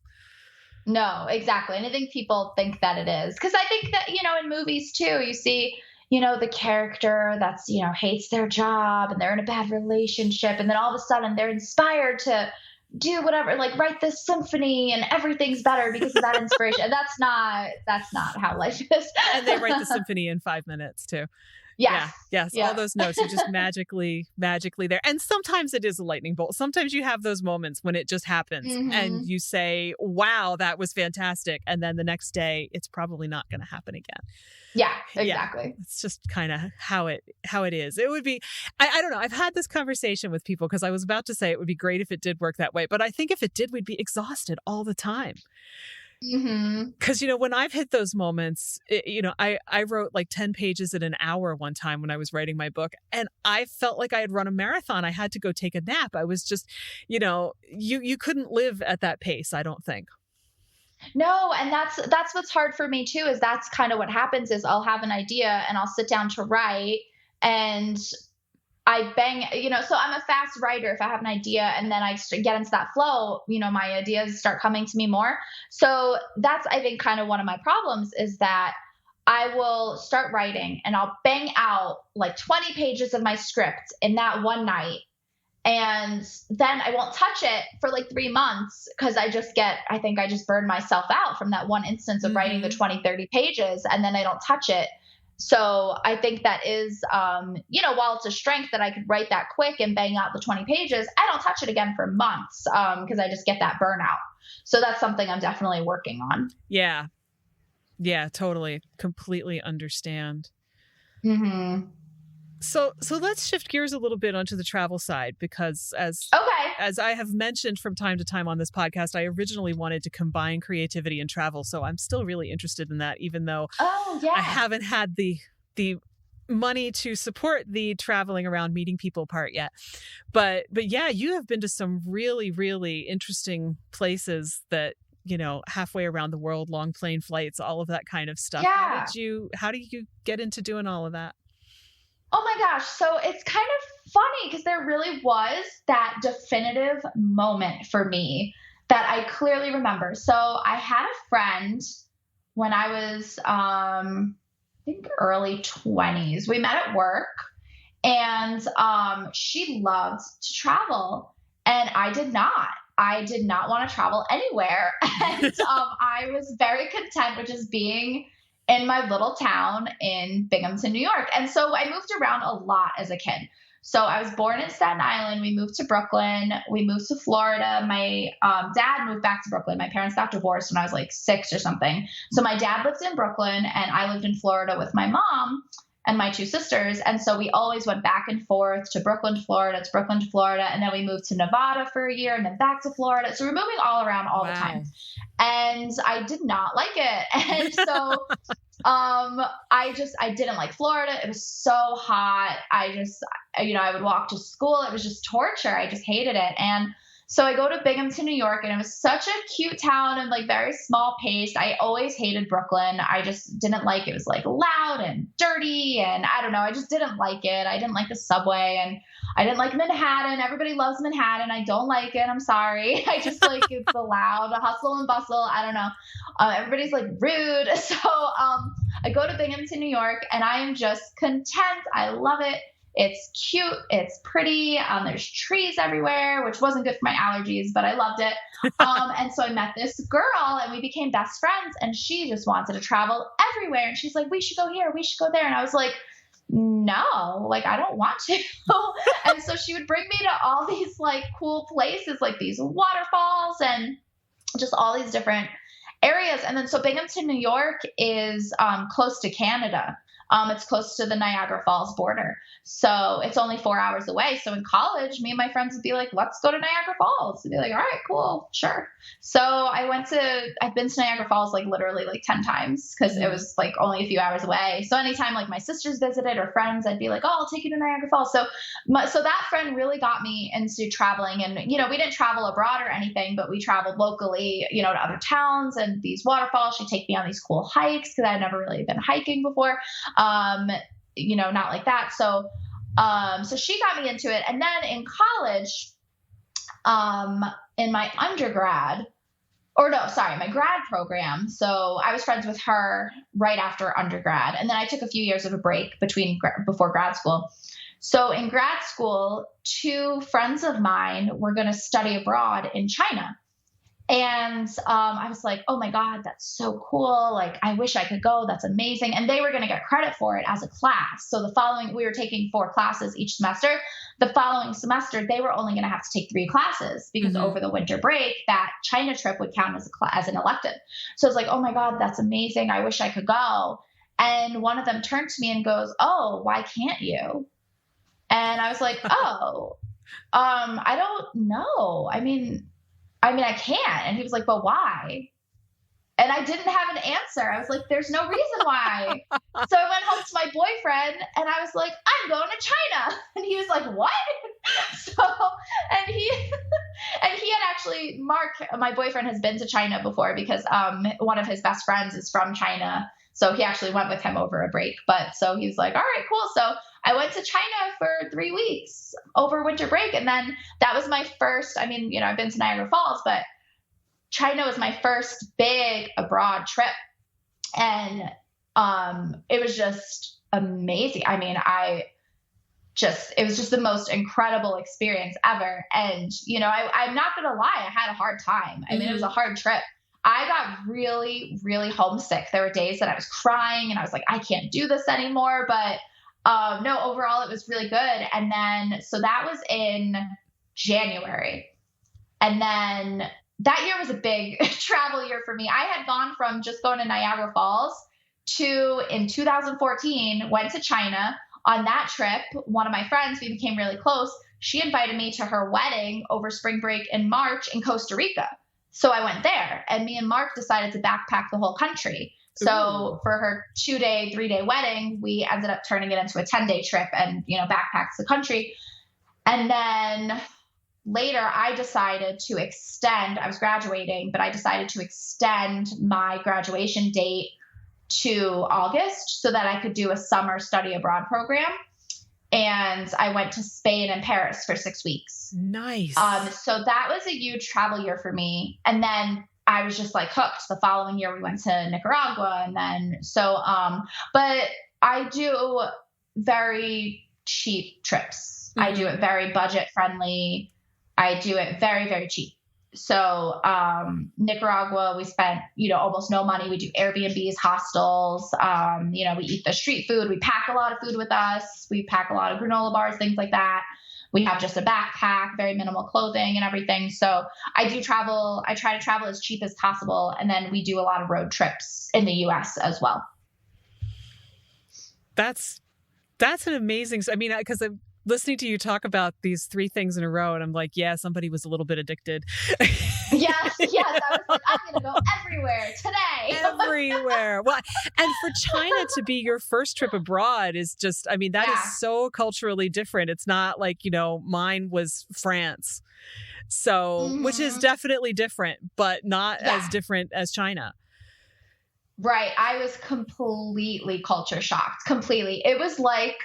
No, exactly. And I think people think that it is. Because I think that, you know, in movies too, you see, you know, the character that's, you know, hates their job and they're in a bad relationship. And then all of a sudden they're inspired to do whatever, like write this symphony and everything's better because of that inspiration. That's not how life is. And they write the symphony in 5 minutes too. Yes. Yeah. Yes. Yeah. All those notes are just magically there. And sometimes it is a lightning bolt. Sometimes you have those moments when it just happens and you say, wow, that was fantastic. And then the next day, it's probably not going to happen again. Yeah, exactly. Yeah, it's just kind of how it is. It would be, I don't know. I've had this conversation with people because I was about to say it would be great if it did work that way. But I think if it did, we'd be exhausted all the time. Because, when I've hit those moments, I wrote like 10 pages in an hour one time when I was writing my book, and I felt like I had run a marathon. I had to go take a nap. I was just, you couldn't live at that pace, I don't think. No, and that's what's hard for me too, is that's kind of what happens is I'll have an idea and I'll sit down to write and I bang, so I'm a fast writer if I have an idea and then I get into that flow, my ideas start coming to me more. So that's, I think, kind of one of my problems is that I will start writing and I'll bang out like 20 pages of my script in that one night. And then I won't touch it for like 3 months because I just burn myself out from that one instance of writing the 20, 30 pages and then I don't touch it. So I think that is, while it's a strength that I could write that quick and bang out the 20 pages, I don't touch it again for months because I just get that burnout. So that's something I'm definitely working on. Yeah. Yeah, totally. Completely understand. So let's shift gears a little bit onto the travel side, because as I have mentioned from time to time on this podcast, I originally wanted to combine creativity and travel. So I'm still really interested in that, even though I haven't had the money to support the traveling around meeting people part yet. But yeah, you have been to some really, really interesting places that, halfway around the world, long plane flights, all of that kind of stuff. Yeah. How do you get into doing all of that? Oh my gosh. So it's kind of funny because there really was that definitive moment for me that I clearly remember. So I had a friend when I was, I think early 20s. We met at work and she loved to travel and I did not. I did not want to travel anywhere. And I was very content with just being in my little town in Binghamton, New York. And so I moved around a lot as a kid. So I was born in Staten Island. We moved to Brooklyn. We moved to Florida. My dad moved back to Brooklyn. My parents got divorced when I was like 6 or something. So my dad lived in Brooklyn and I lived in Florida with my mom and my 2 sisters. And so we always went back and forth to Brooklyn, to Florida, to Brooklyn, to Florida. And then we moved to Nevada for a year and then back to Florida. So we're moving all around all the time. And I did not like it. And so I didn't like Florida. It was so hot. I would walk to school. It was just torture. I just hated it. And so I go to Binghamton, New York, and it was such a cute town and like very small paced. I always hated Brooklyn. I just didn't like it. It was like loud and dirty. And I don't know. I just didn't like it. I didn't like the subway and I didn't like Manhattan. Everybody loves Manhattan. I don't like it. I'm sorry. I just like it's the loud, the hustle and bustle. I don't know. Everybody's like rude. So I go to Binghamton, New York, and I am just content. I love it. It's cute. It's pretty. There's trees everywhere, which wasn't good for my allergies, but I loved it. And so I met this girl and we became best friends and she just wanted to travel everywhere. And she's like, we should go here. We should go there. And I was like, no, like, I don't want to. And so she would bring me to all these like cool places, like these waterfalls and just all these different areas. And then so Binghamton, New York is close to Canada. It's close to the Niagara Falls border. So it's only 4 hours away. So in college, me and my friends would be like, let's go to Niagara Falls. I'd be like, all right, cool, sure. So I've been to Niagara Falls like literally like 10 times because it was like only a few hours away. So anytime like my sisters visited or friends, I'd be like, oh, I'll take you to Niagara Falls. So that friend really got me into traveling. And, we didn't travel abroad or anything, but we traveled locally, to other towns and these waterfalls. She'd take me on these cool hikes because I'd never really been hiking before. Not like that. So she got me into it. And then in college, in my my grad program. So I was friends with her right after undergrad. And then I took a few years of a break before grad school. So in grad school, two friends of mine were going to study abroad in China. And I was like, oh my God, that's so cool. Like, I wish I could go. That's amazing. And they were going to get credit for it as a class. So we were taking 4 classes each semester. The following semester, they were only going to have to take 3 classes because over the winter break, that China trip would count as an elective. So I was like, oh my God, that's amazing. I wish I could go. And one of them turned to me and goes, oh, why can't you? And I was like, oh, I don't know. I mean, I can't. And he was like, well, why? And I didn't have an answer. I was like, there's no reason why. So I went home to my boyfriend and I was like, I'm going to China. And he was like, what? And he had actually, Mark, my boyfriend, has been to China before because one of his best friends is from China. So he actually went with him over a break. But so he's like, all right, cool. So I went to China for 3 weeks over winter break. And then that was my first, I've been to Niagara Falls, but China was my first big abroad trip. And it was just amazing. It was just the most incredible experience ever. And, I'm not going to lie, I had a hard time. It was a hard trip. I got really, really homesick. There were days that I was crying and I was like, I can't do this anymore. But no, overall, it was really good. And then, so that was in January. And then that year was a big travel year for me. I had gone from just going to Niagara Falls to, in 2014, went to China. On that trip, one of my friends, we became really close. She invited me to her wedding over spring break in March in Costa Rica. So I went there, and me and Mark decided to backpack the whole country. So for her 2-day, 3-day wedding, we ended up turning it into a 10-day trip and, backpacked the country. And then later I decided to extend, I was graduating, but I decided to extend my graduation date to August so that I could do a summer study abroad program. And I went to Spain and Paris for 6 weeks. Nice. So that was a huge travel year for me. And then I was just like hooked. The following year we went to Nicaragua. And then, but I do very cheap trips. I do it very budget friendly. I do it very, very cheap. So, Nicaragua, we spent, almost no money. We do Airbnbs, hostels. We eat the street food. We pack a lot of food with us. We pack a lot of granola bars, things like that. We have just a backpack, very minimal clothing and everything. So I do travel. I try to travel as cheap as possible. And then we do a lot of road trips in the US as well. That's an amazing, because I'm listening to you talk about these 3 things in a row, and I'm like, yeah, somebody was a little bit addicted. Yes. I was like, I'm going to go everywhere today. Everywhere. Well, and for China to be your first trip abroad is just, that is so culturally different. It's not like, mine was France. So, which is definitely different, but not as different as China. Right. I was completely culture shocked. Completely. It was like,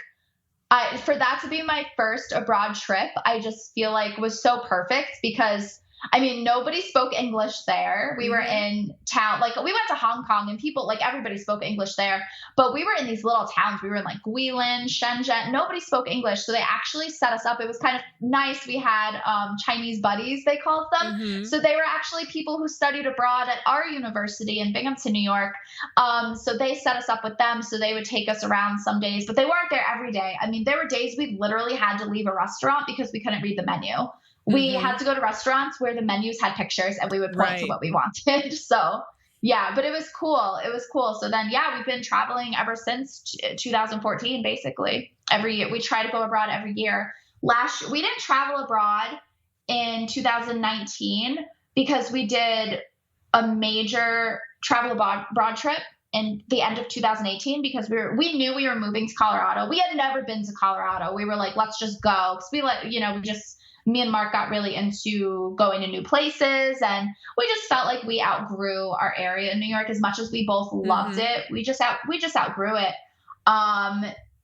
for that to be my first abroad trip, I just feel like was so perfect because, nobody spoke English there. We were in town, we went to Hong Kong and people, everybody spoke English there, but we were in these little towns. We were in Guilin, Shenzhen. Nobody spoke English. So they actually set us up. It was kind of nice. We had Chinese buddies, they called them. So they were actually people who studied abroad at our university in Binghamton, New York. So they set us up with them. So they would take us around some days, but they weren't there every day. There were days we literally had to leave a restaurant because we couldn't read the menu. We had to go to restaurants where the menus had pictures and we would point to what we wanted. So yeah, but it was cool. It was cool. So then, we've been traveling ever since 2014, basically. Every year. We try to go abroad every year. We didn't travel abroad in 2019 because we did a major travel abroad trip in the end of 2018 because we knew we were moving to Colorado. We had never been to Colorado. We were like, let's just go. Because me and Mark got really into going to new places, and we just felt like we outgrew our area in New York. As much as we both loved it, we just outgrew it.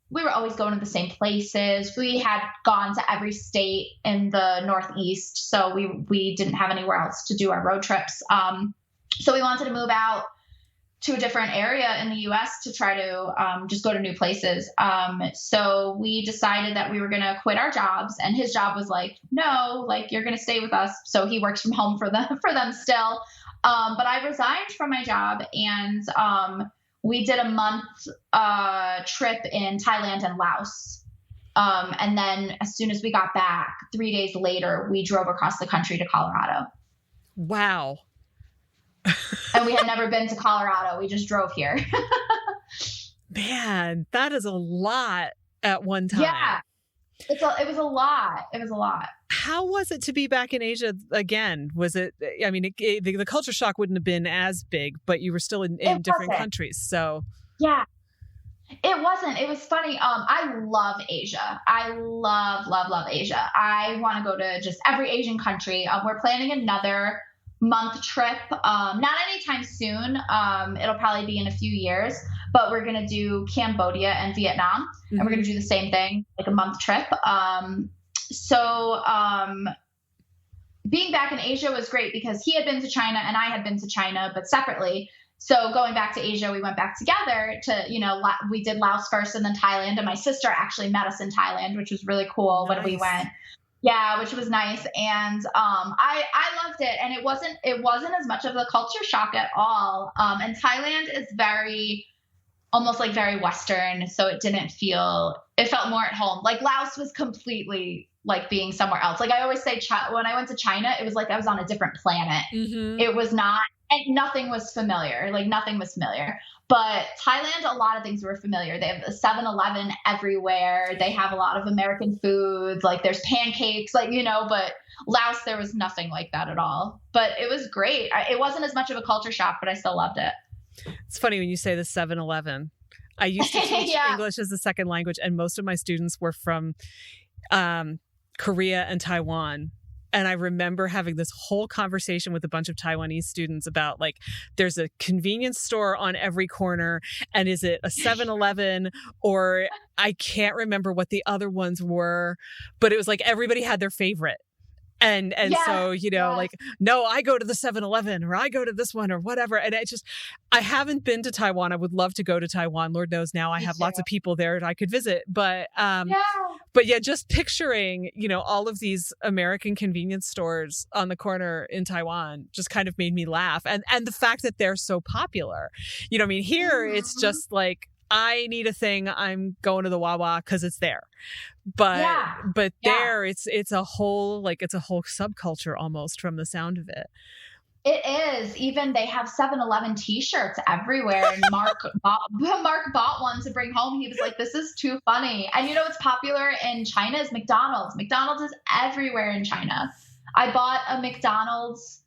We were always going to the same places. We had gone to every state in the Northeast, so we didn't have anywhere else to do our road trips. So we wanted to move out to a different area in the US to try to just go to new places. So we decided that we were going to quit our jobs, and his job was like, no, like you're going to stay with us. So he works from home for them still. But I resigned from my job, and we did a month trip in Thailand and Laos. And then as soon as we got back, 3 days later, we drove across the country to Colorado. Wow. And we had never been to Colorado. We just drove here. Man, that is a lot at one time. Yeah. It was a lot. It was a lot. How was it to be back in Asia again? Was it, I mean, the culture shock wouldn't have been as big, but you were still in different countries. So yeah, it wasn't. It was funny. I love Asia. I love Asia. I want to go to just every Asian country. We're planning another month trip. Not anytime soon. It'll probably be in a few years, but we're going to do Cambodia and Vietnam, and we're going to do the same thing, like a month trip. So being back in Asia was great because he had been to China and I had been to China, but separately. So going back to Asia, we went back together to, we did Laos first and then Thailand. And my sister actually met us in Thailand, which was really cool. Nice. When we went. Yeah, which was nice. And I loved it. And it wasn't as much of a culture shock at all. And Thailand is almost like very Western. So it felt more at home. Like Laos was completely like being somewhere else. Like I always say, when I went to China, it was like I was on a different planet. Mm-hmm. It was not, and nothing was familiar. Like nothing was familiar. But Thailand, a lot of things were familiar. They have a 7-Eleven everywhere. They have a lot of American foods. Like there's pancakes, but Laos, there was nothing like that at all. But it was great. It wasn't as much of a culture shock, but I still loved it. It's funny when you say the 7-Eleven. I used to teach English as a second language, and most of my students were from Korea and Taiwan. And I remember having this whole conversation with a bunch of Taiwanese students about like, there's a convenience store on every corner. And is it a 7-Eleven or I can't remember what the other ones were, but it was like everybody had their favorite. And so, like, no, I go to the 7-Eleven or I go to this one or whatever. And I haven't been to Taiwan. I would love to go to Taiwan. Lord knows now I have lots of people there that I could visit. But just picturing, all of these American convenience stores on the corner in Taiwan just kind of made me laugh. And the fact that they're so popular, here it's just like, I need a thing, I'm going to the Wawa because it's there. But there it's a whole subculture almost from the sound of it. It is. Even they have 7-Eleven t-shirts everywhere. And Mark bought one to bring home. He was like, this is too funny. And what's popular in China is McDonald's. McDonald's is everywhere in China. I bought a McDonald's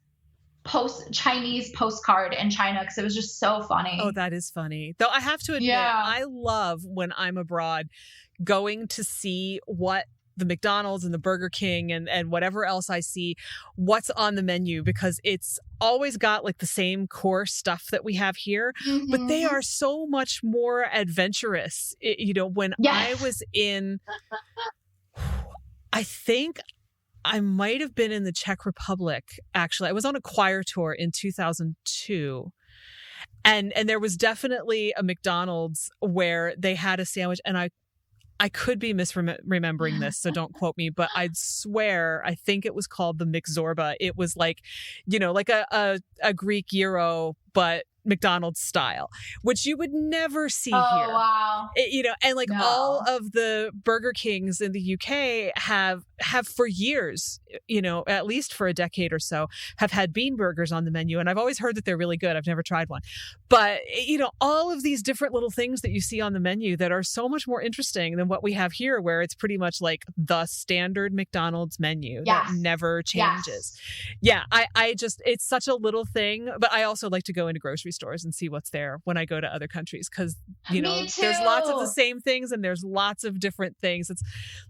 Chinese postcard in China because it was just so funny. Oh, that is funny. Though I have to admit, I love when I'm abroad going to see what the McDonald's and the Burger King and whatever else I see, what's on the menu, because it's always got like the same core stuff that we have here, but they are so much more adventurous. When I was in, I think I might have been in the Czech Republic, actually. I was on a choir tour in 2002. And there was definitely a McDonald's where they had a sandwich, and I could be misremembering this, so don't quote me, but I'd swear, I think it was called the McZorba. It was like, like a Greek gyro, but McDonald's style, which you would never see here. Oh, wow. And all of the Burger Kings in the UK have for years, at least for a decade or so, have had bean burgers on the menu. And I've always heard that they're really good. I've never tried one. But, all of these different little things that you see on the menu that are so much more interesting than what we have here, where it's pretty much like the standard McDonald's menu that never changes. Yeah, I just, it's such a little thing. But I also like to go into grocery stores and see what's there when I go to other countries, because there's lots of the same things and there's lots of different things. It's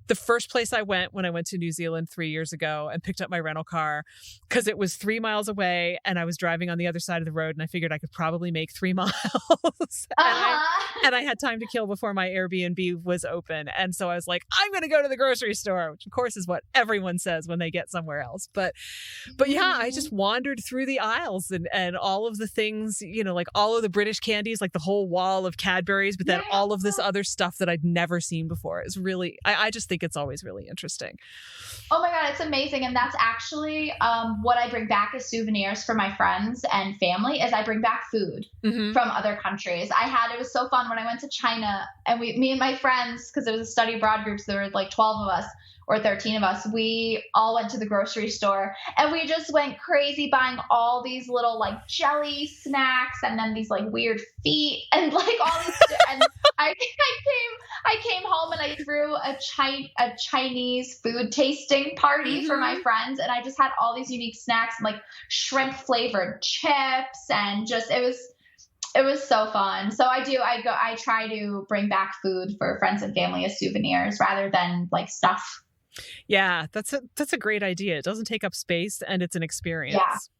the first place I went when I went to New Zealand 3 years ago and picked up my rental car because it was 3 miles away and I was driving on the other side of the road, and I figured I could probably make 3 miles and I had time to kill before my Airbnb was open. And so I was like, I'm going to go to the grocery store, which of course is what everyone says when they get somewhere else. But yeah, I just wandered through the aisles and all of the things, like all of the British candies, like the whole wall of Cadbury's, but then all of this other stuff that I'd never seen before. Is really, I just think it's always really interesting. Oh my God, it's amazing. And that's actually what I bring back as souvenirs for my friends and family is I bring back food from other countries. It was so fun when I went to China and me and my friends, because it was a study abroad group, so there were like 12 of us or 13 of us, we all went to the grocery store and we just went crazy buying all these little like jelly snacks and then these like weird feet and like all these and I came home and I threw a Chinese food tasting party for my friends, and I just had all these unique snacks and like shrimp flavored chips, and just it was so fun. So I try to bring back food for friends and family as souvenirs rather than like stuff. Yeah, that's a great idea. It doesn't take up space and it's an experience.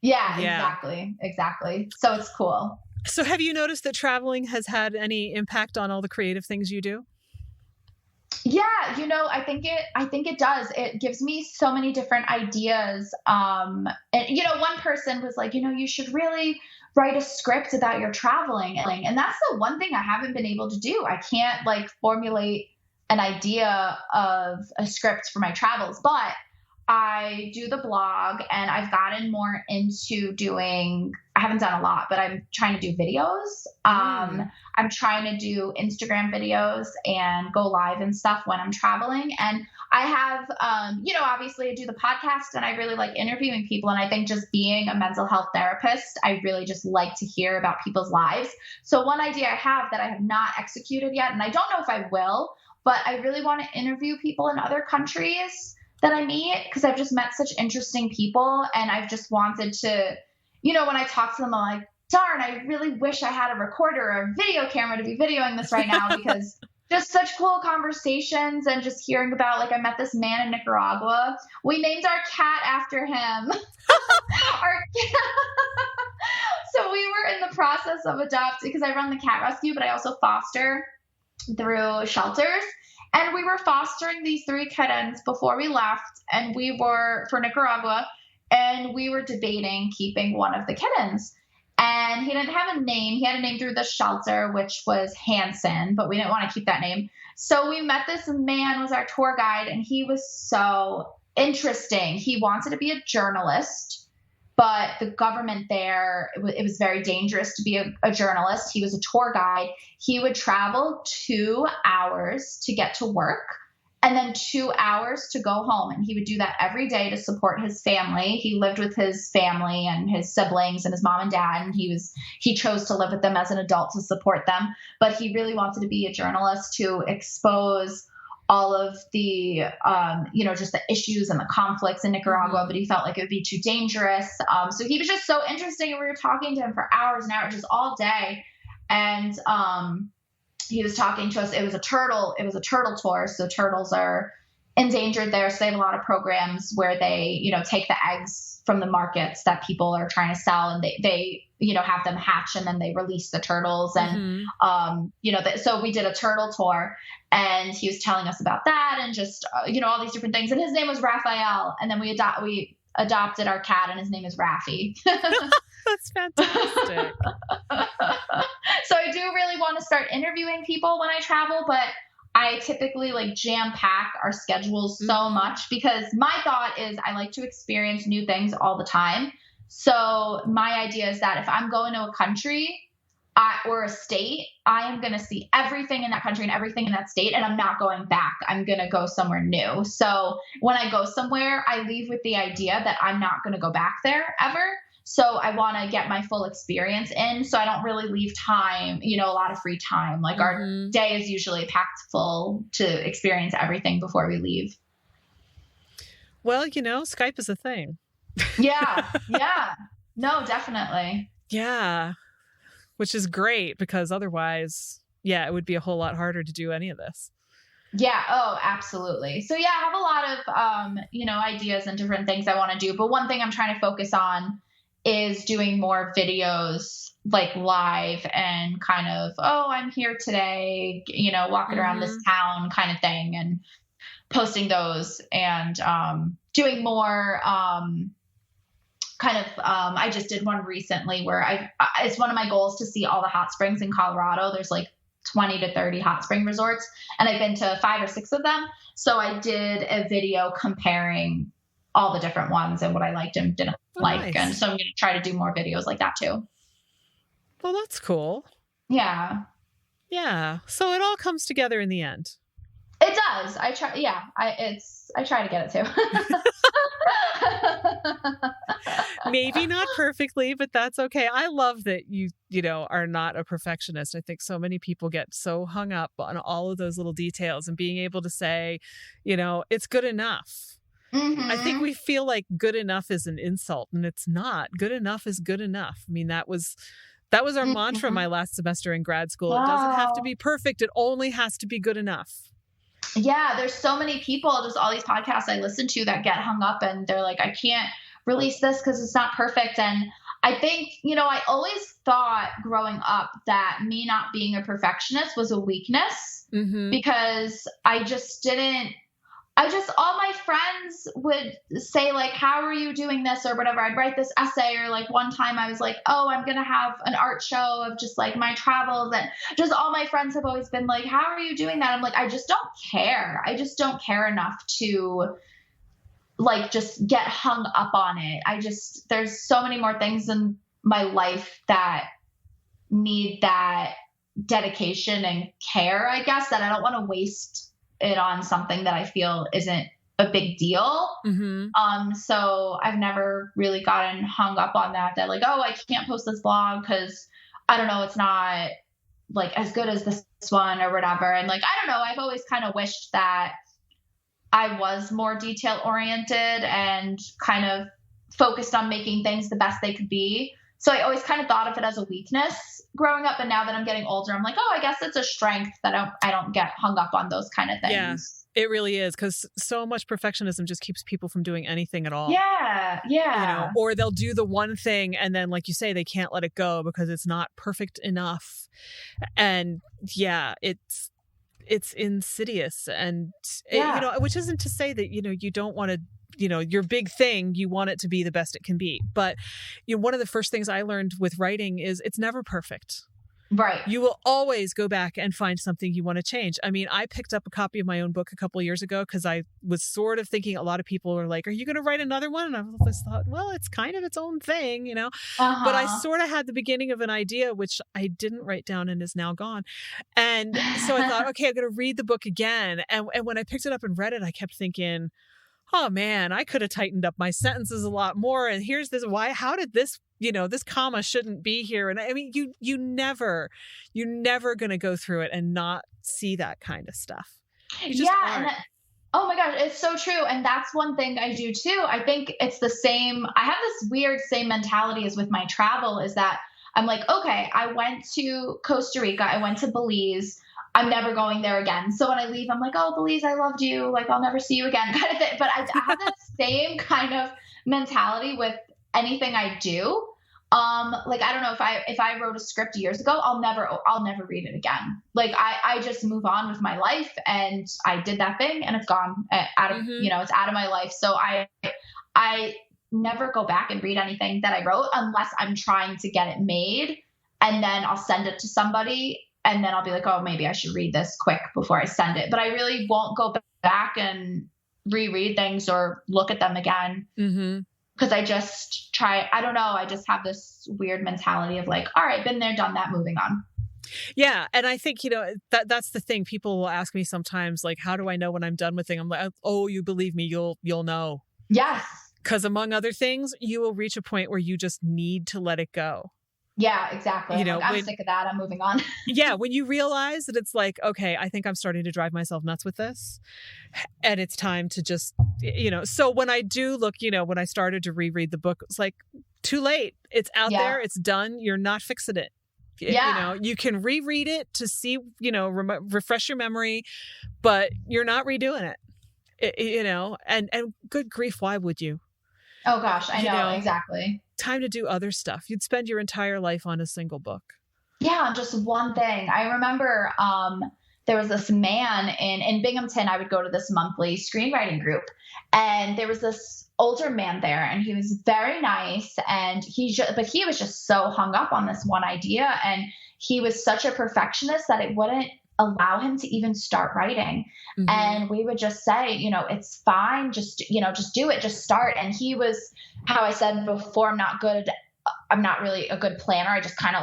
Yeah, exactly. So it's cool. So have you noticed that traveling has had any impact on all the creative things you do? Yeah, I think it does. It gives me so many different ideas. And one person was like, you should really write a script about your traveling. And that's the one thing I haven't been able to do. I can't like formulate an idea of a script for my travels, but I do the blog and I've gotten more into I haven't done a lot, but I'm trying to do videos. I'm trying to do Instagram videos and go live and stuff when I'm traveling. And I have, obviously I do the podcast and I really like interviewing people. And I think just being a mental health therapist, I really just like to hear about people's lives. So one idea I have that I have not executed yet, and I don't know if I will, but I really want to interview people in other countries that I meet, because I've just met such interesting people and I've just wanted to, when I talk to them, I'm like, darn, I really wish I had a recorder or a video camera to be videoing this right now, because just such cool conversations and just hearing about, like, I met this man in Nicaragua. We named our cat after him. So we were in the process of adopting, because I run the cat rescue, but I also foster through shelters. And we were fostering these 3 kittens before we left, and we were for Nicaragua, and we were debating keeping one of the kittens. And he didn't have a name. He had a name through the shelter, which was Hanson, but we didn't want to keep that name. So we met this man, was our tour guide, and he was so interesting. He wanted to be a journalist, but the government there, it was very dangerous to be a journalist. He was a tour guide. He would travel 2 hours to get to work and then 2 hours to go home. And he would do that every day to support his family. He lived with his family and his siblings and his mom and dad. And he chose to live with them as an adult to support them. But he really wanted to be a journalist to expose all of the, just the issues and the conflicts in Nicaragua, but he felt like it would be too dangerous. So he was just so interesting, and we were talking to him for hours and hours, just all day. And he was talking to us. It was a turtle tour. So turtles are endangered there. So they have a lot of programs where they, take the eggs from the markets that people are trying to sell, and they have them hatch, and then they release the turtles. And, so we did a turtle tour, and he was telling us about that and just, all these different things. And his name was Raphael. And then we adopted our cat, and his name is Raffy. That's fantastic. So I do really want to start interviewing people when I travel, but I typically like jam pack our schedules so much, because my thought is I like to experience new things all the time. So my idea is that if I'm going to a country or a state, I am going to see everything in that country and everything in that state, and I'm not going back. I'm going to go somewhere new. So when I go somewhere, I leave with the idea that I'm not going to go back there ever. So I want to get my full experience in. So I don't really leave time, a lot of free time. Like our day is usually packed full to experience everything before we leave. Well, Skype is a thing. Yeah. No, definitely. Yeah. Which is great, because otherwise, it would be a whole lot harder to do any of this. Yeah. Oh, absolutely. So I have a lot of, ideas and different things I want to do. But one thing I'm trying to focus on is doing more videos like live and kind of, I'm here today, walking around this town kind of thing, and posting those, and doing more I just did one recently where it's one of my goals to see all the hot springs in Colorado. There's like 20 to 30 hot spring resorts, and I've been to 5 or 6 of them. So I did a video comparing all the different ones and what I liked and didn't like. Nice. And so I'm going to try to do more videos like that too. Well, that's cool. Yeah. Yeah. So it all comes together in the end. It does. I try. Yeah. I try to get it too. Maybe not perfectly, but that's okay. I love that you are not a perfectionist. I think so many people get so hung up on all of those little details and being able to say, it's good enough. Mm-hmm. I think we feel like good enough is an insult, and it's not. Good enough is good enough. I mean, that was our mantra my last semester in grad school. Wow. It doesn't have to be perfect. It only has to be good enough. Yeah, there's so many people, just all these podcasts I listen to that get hung up and they're like, I can't release this because it's not perfect. And I think, I always thought growing up that me not being a perfectionist was a weakness because all my friends would say like, how are you doing this or whatever. I'd write this essay, or like one time I was like, oh, I'm going to have an art show of just like my travels. And just all my friends have always been like, how are you doing that? I'm like, I just don't care. I just don't care enough to like, just get hung up on it. There's so many more things in my life that need that dedication and care, I guess, that I don't want to waste it on something that I feel isn't a big deal. Mm-hmm. So I've never really gotten hung up on that like, oh, I can't post this blog because I don't know, it's not like as good as this one or whatever. And like, I don't know, I've always kind of wished that I was more detail oriented and kind of focused on making things the best they could be. So I always kind of thought of it as a weakness growing up. And now that I'm getting older, I'm like, oh, I guess it's a strength that I don't get hung up on those kind of things. Yeah, it really is. Because so much perfectionism just keeps people from doing anything at all. Yeah. Yeah. Or they'll do the one thing and then, like you say, they can't let it go because it's not perfect enough. And yeah, it's insidious. And, which isn't to say that, you don't want to, your big thing, you want it to be the best it can be. But one of the first things I learned with writing is it's never perfect. Right. You will always go back and find something you want to change. I mean, I picked up a copy of my own book a couple of years ago because I was sort of thinking, a lot of people were like, are you going to write another one? And I just thought, well, it's kind of its own thing, But I sort of had the beginning of an idea, which I didn't write down and is now gone. And so I thought, okay, I'm going to read the book again. And when I picked it up and read it, I kept thinking, oh man, I could have tightened up my sentences a lot more. And here's this, how did this, this comma shouldn't be here. And I mean, you're never going to go through it and not see that kind of stuff. Oh my gosh, it's so true. And that's one thing I do too. I think it's the same. I have this weird same mentality as with my travel, is that I'm like, okay, I went to Costa Rica. I went to Belize. I'm never going there again. So when I leave, I'm like, oh, Belize, I loved you. Like, I'll never see you again kind of thing. But I have that same kind of mentality with anything I do. Like, I don't know, if I wrote a script years ago, I'll never read it again. Like, I just move on with my life, and I did that thing and it's gone out of, it's out of my life. So I never go back and read anything that I wrote unless I'm trying to get it made, and then I'll send it to somebody. And then I'll be like, oh, maybe I should read this quick before I send it. But I really won't go back and reread things or look at them again. Because I just I don't know. I just have this weird mentality of like, all right, been there, done that, moving on. Yeah. And I think, that's the thing. People will ask me sometimes, like, how do I know when I'm done with things? I'm like, oh, you believe me, you'll know. Yes. Because among other things, you will reach a point where you just need to let it go. Yeah, exactly. I'm sick of that. I'm moving on. Yeah. When you realize that it's like, okay, I think I'm starting to drive myself nuts with this, and it's time to just, so when I do look, when I started to reread the book, it's like, too late. It's out there. It's done. You're not fixing it. Yeah. You can reread it to see, refresh your memory, but you're not redoing it, and good grief. Why would you? Oh gosh, I know exactly. Time to do other stuff. You'd spend your entire life on a single book. Yeah, just one thing. I remember there was this man in Binghamton. I would go to this monthly screenwriting group, and there was this older man there, and he was very nice, and but he was just so hung up on this one idea, and he was such a perfectionist that it wouldn't allow him to even start writing. Mm-hmm. And we would just say, it's fine. Just do it, just start. And he was, how I said before, I'm not really a good planner. I just kind of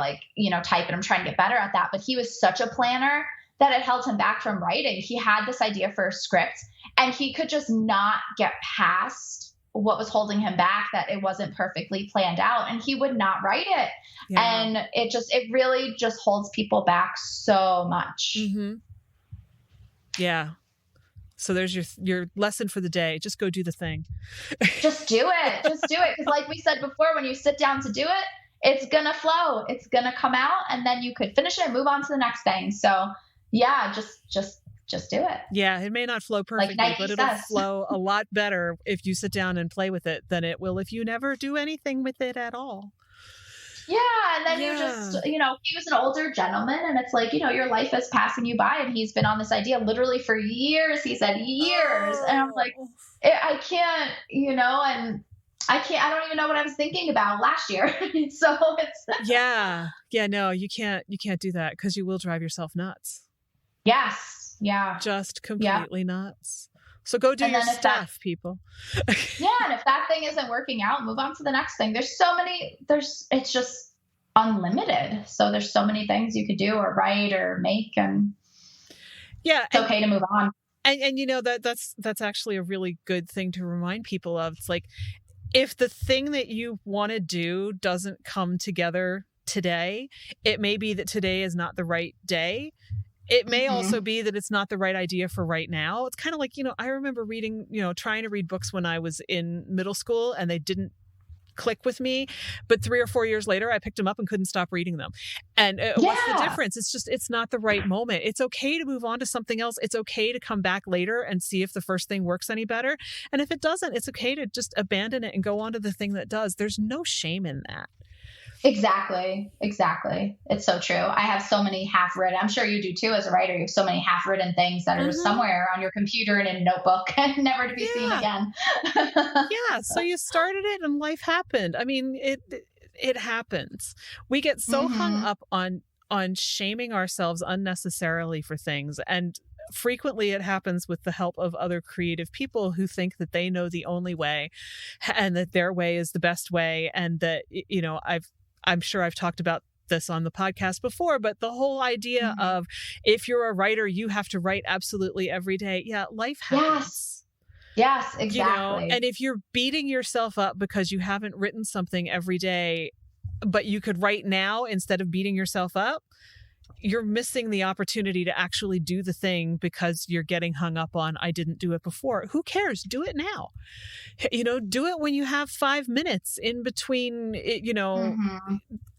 type, and I'm trying to get better at that. But he was such a planner that it held him back from writing. He had this idea for a script, and he could just not get past what was holding him back, that it wasn't perfectly planned out, and he would not write it. Yeah. And it really just holds people back so much. Mm-hmm. Yeah. So there's your lesson for the day. Just go do the thing. Just do it. Just do it. Because like we said before, when you sit down to do it, it's going to flow. It's going to come out, and then you could finish it and move on to the next thing. So yeah, just do it. Yeah, it may not flow perfectly, but it'll flow a lot better if you sit down and play with it than it will if you never do anything with it at all. Yeah, and then you just, he was an older gentleman, and it's like, your life is passing you by, and he's been on this idea literally for years. He said years. And I'm like, I can't, and I don't even know what I was thinking about last year. So it's. Yeah, no, you can't do that, because you will drive yourself nuts. Yes. Yeah. Just completely nuts. So go do your stuff, people. Yeah. And if that thing isn't working out, move on to the next thing. It's just unlimited. So there's so many things you could do or write or make, and it's okay to move on. And that's actually a really good thing to remind people of. It's like, if the thing that you want to do doesn't come together today, it may be that today is not the right day. It may also be that it's not the right idea for right now. It's kind of like, I remember reading, trying to read books when I was in middle school, and they didn't click with me. But 3 or 4 years later, I picked them up and couldn't stop reading them. And what's the difference? It's not the right moment. It's okay to move on to something else. It's okay to come back later and see if the first thing works any better. And if it doesn't, it's okay to just abandon it and go on to the thing that does. There's no shame in that. Exactly. It's so true. I have so many half-written, I'm sure you do too as a writer, you have so many half-written things that are somewhere on your computer and in a notebook and never to be seen again. Yeah. So you started it and life happened. I mean, it happens. We get so hung up on shaming ourselves unnecessarily for things. And frequently it happens with the help of other creative people who think that they know the only way and that their way is the best way. And that, I'm sure I've talked about this on the podcast before, but the whole idea of, if you're a writer, you have to write absolutely every day. Yeah, life happens. Yes, exactly. And if you're beating yourself up because you haven't written something every day, but you could write now instead of beating yourself up, you're missing the opportunity to actually do the thing because you're getting hung up on, I didn't do it before. Who cares? Do it now. Do it when you have 5 minutes in between,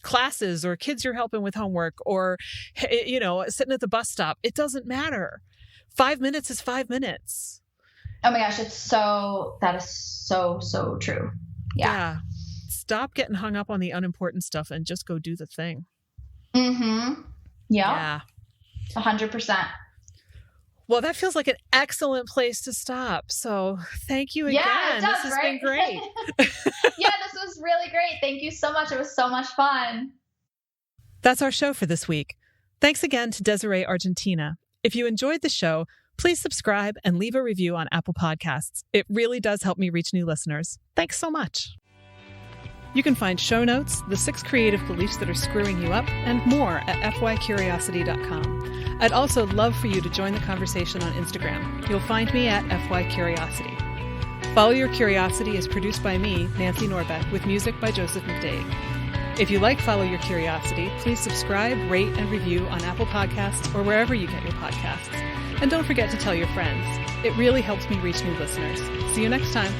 classes or kids you're helping with homework, or, sitting at the bus stop. It doesn't matter. 5 minutes is 5 minutes. Oh my gosh. That is so true. Yeah. Stop getting hung up on the unimportant stuff and just go do the thing. Yeah. 100%. Well, that feels like an excellent place to stop. So thank you again. Yeah, it does, this has been great. Yeah, this was really great. Thank you so much. It was so much fun. That's our show for this week. Thanks again to Desiree Argentina. If you enjoyed the show, please subscribe and leave a review on Apple Podcasts. It really does help me reach new listeners. Thanks so much. You can find show notes, the 6 creative beliefs that are screwing you up, and more at fycuriosity.com. I'd also love for you to join the conversation on Instagram. You'll find me at fycuriosity. Follow Your Curiosity is produced by me, Nancy Norbeck, with music by Joseph McDade. If you like Follow Your Curiosity, please subscribe, rate, and review on Apple Podcasts or wherever you get your podcasts. And don't forget to tell your friends. It really helps me reach new listeners. See you next time.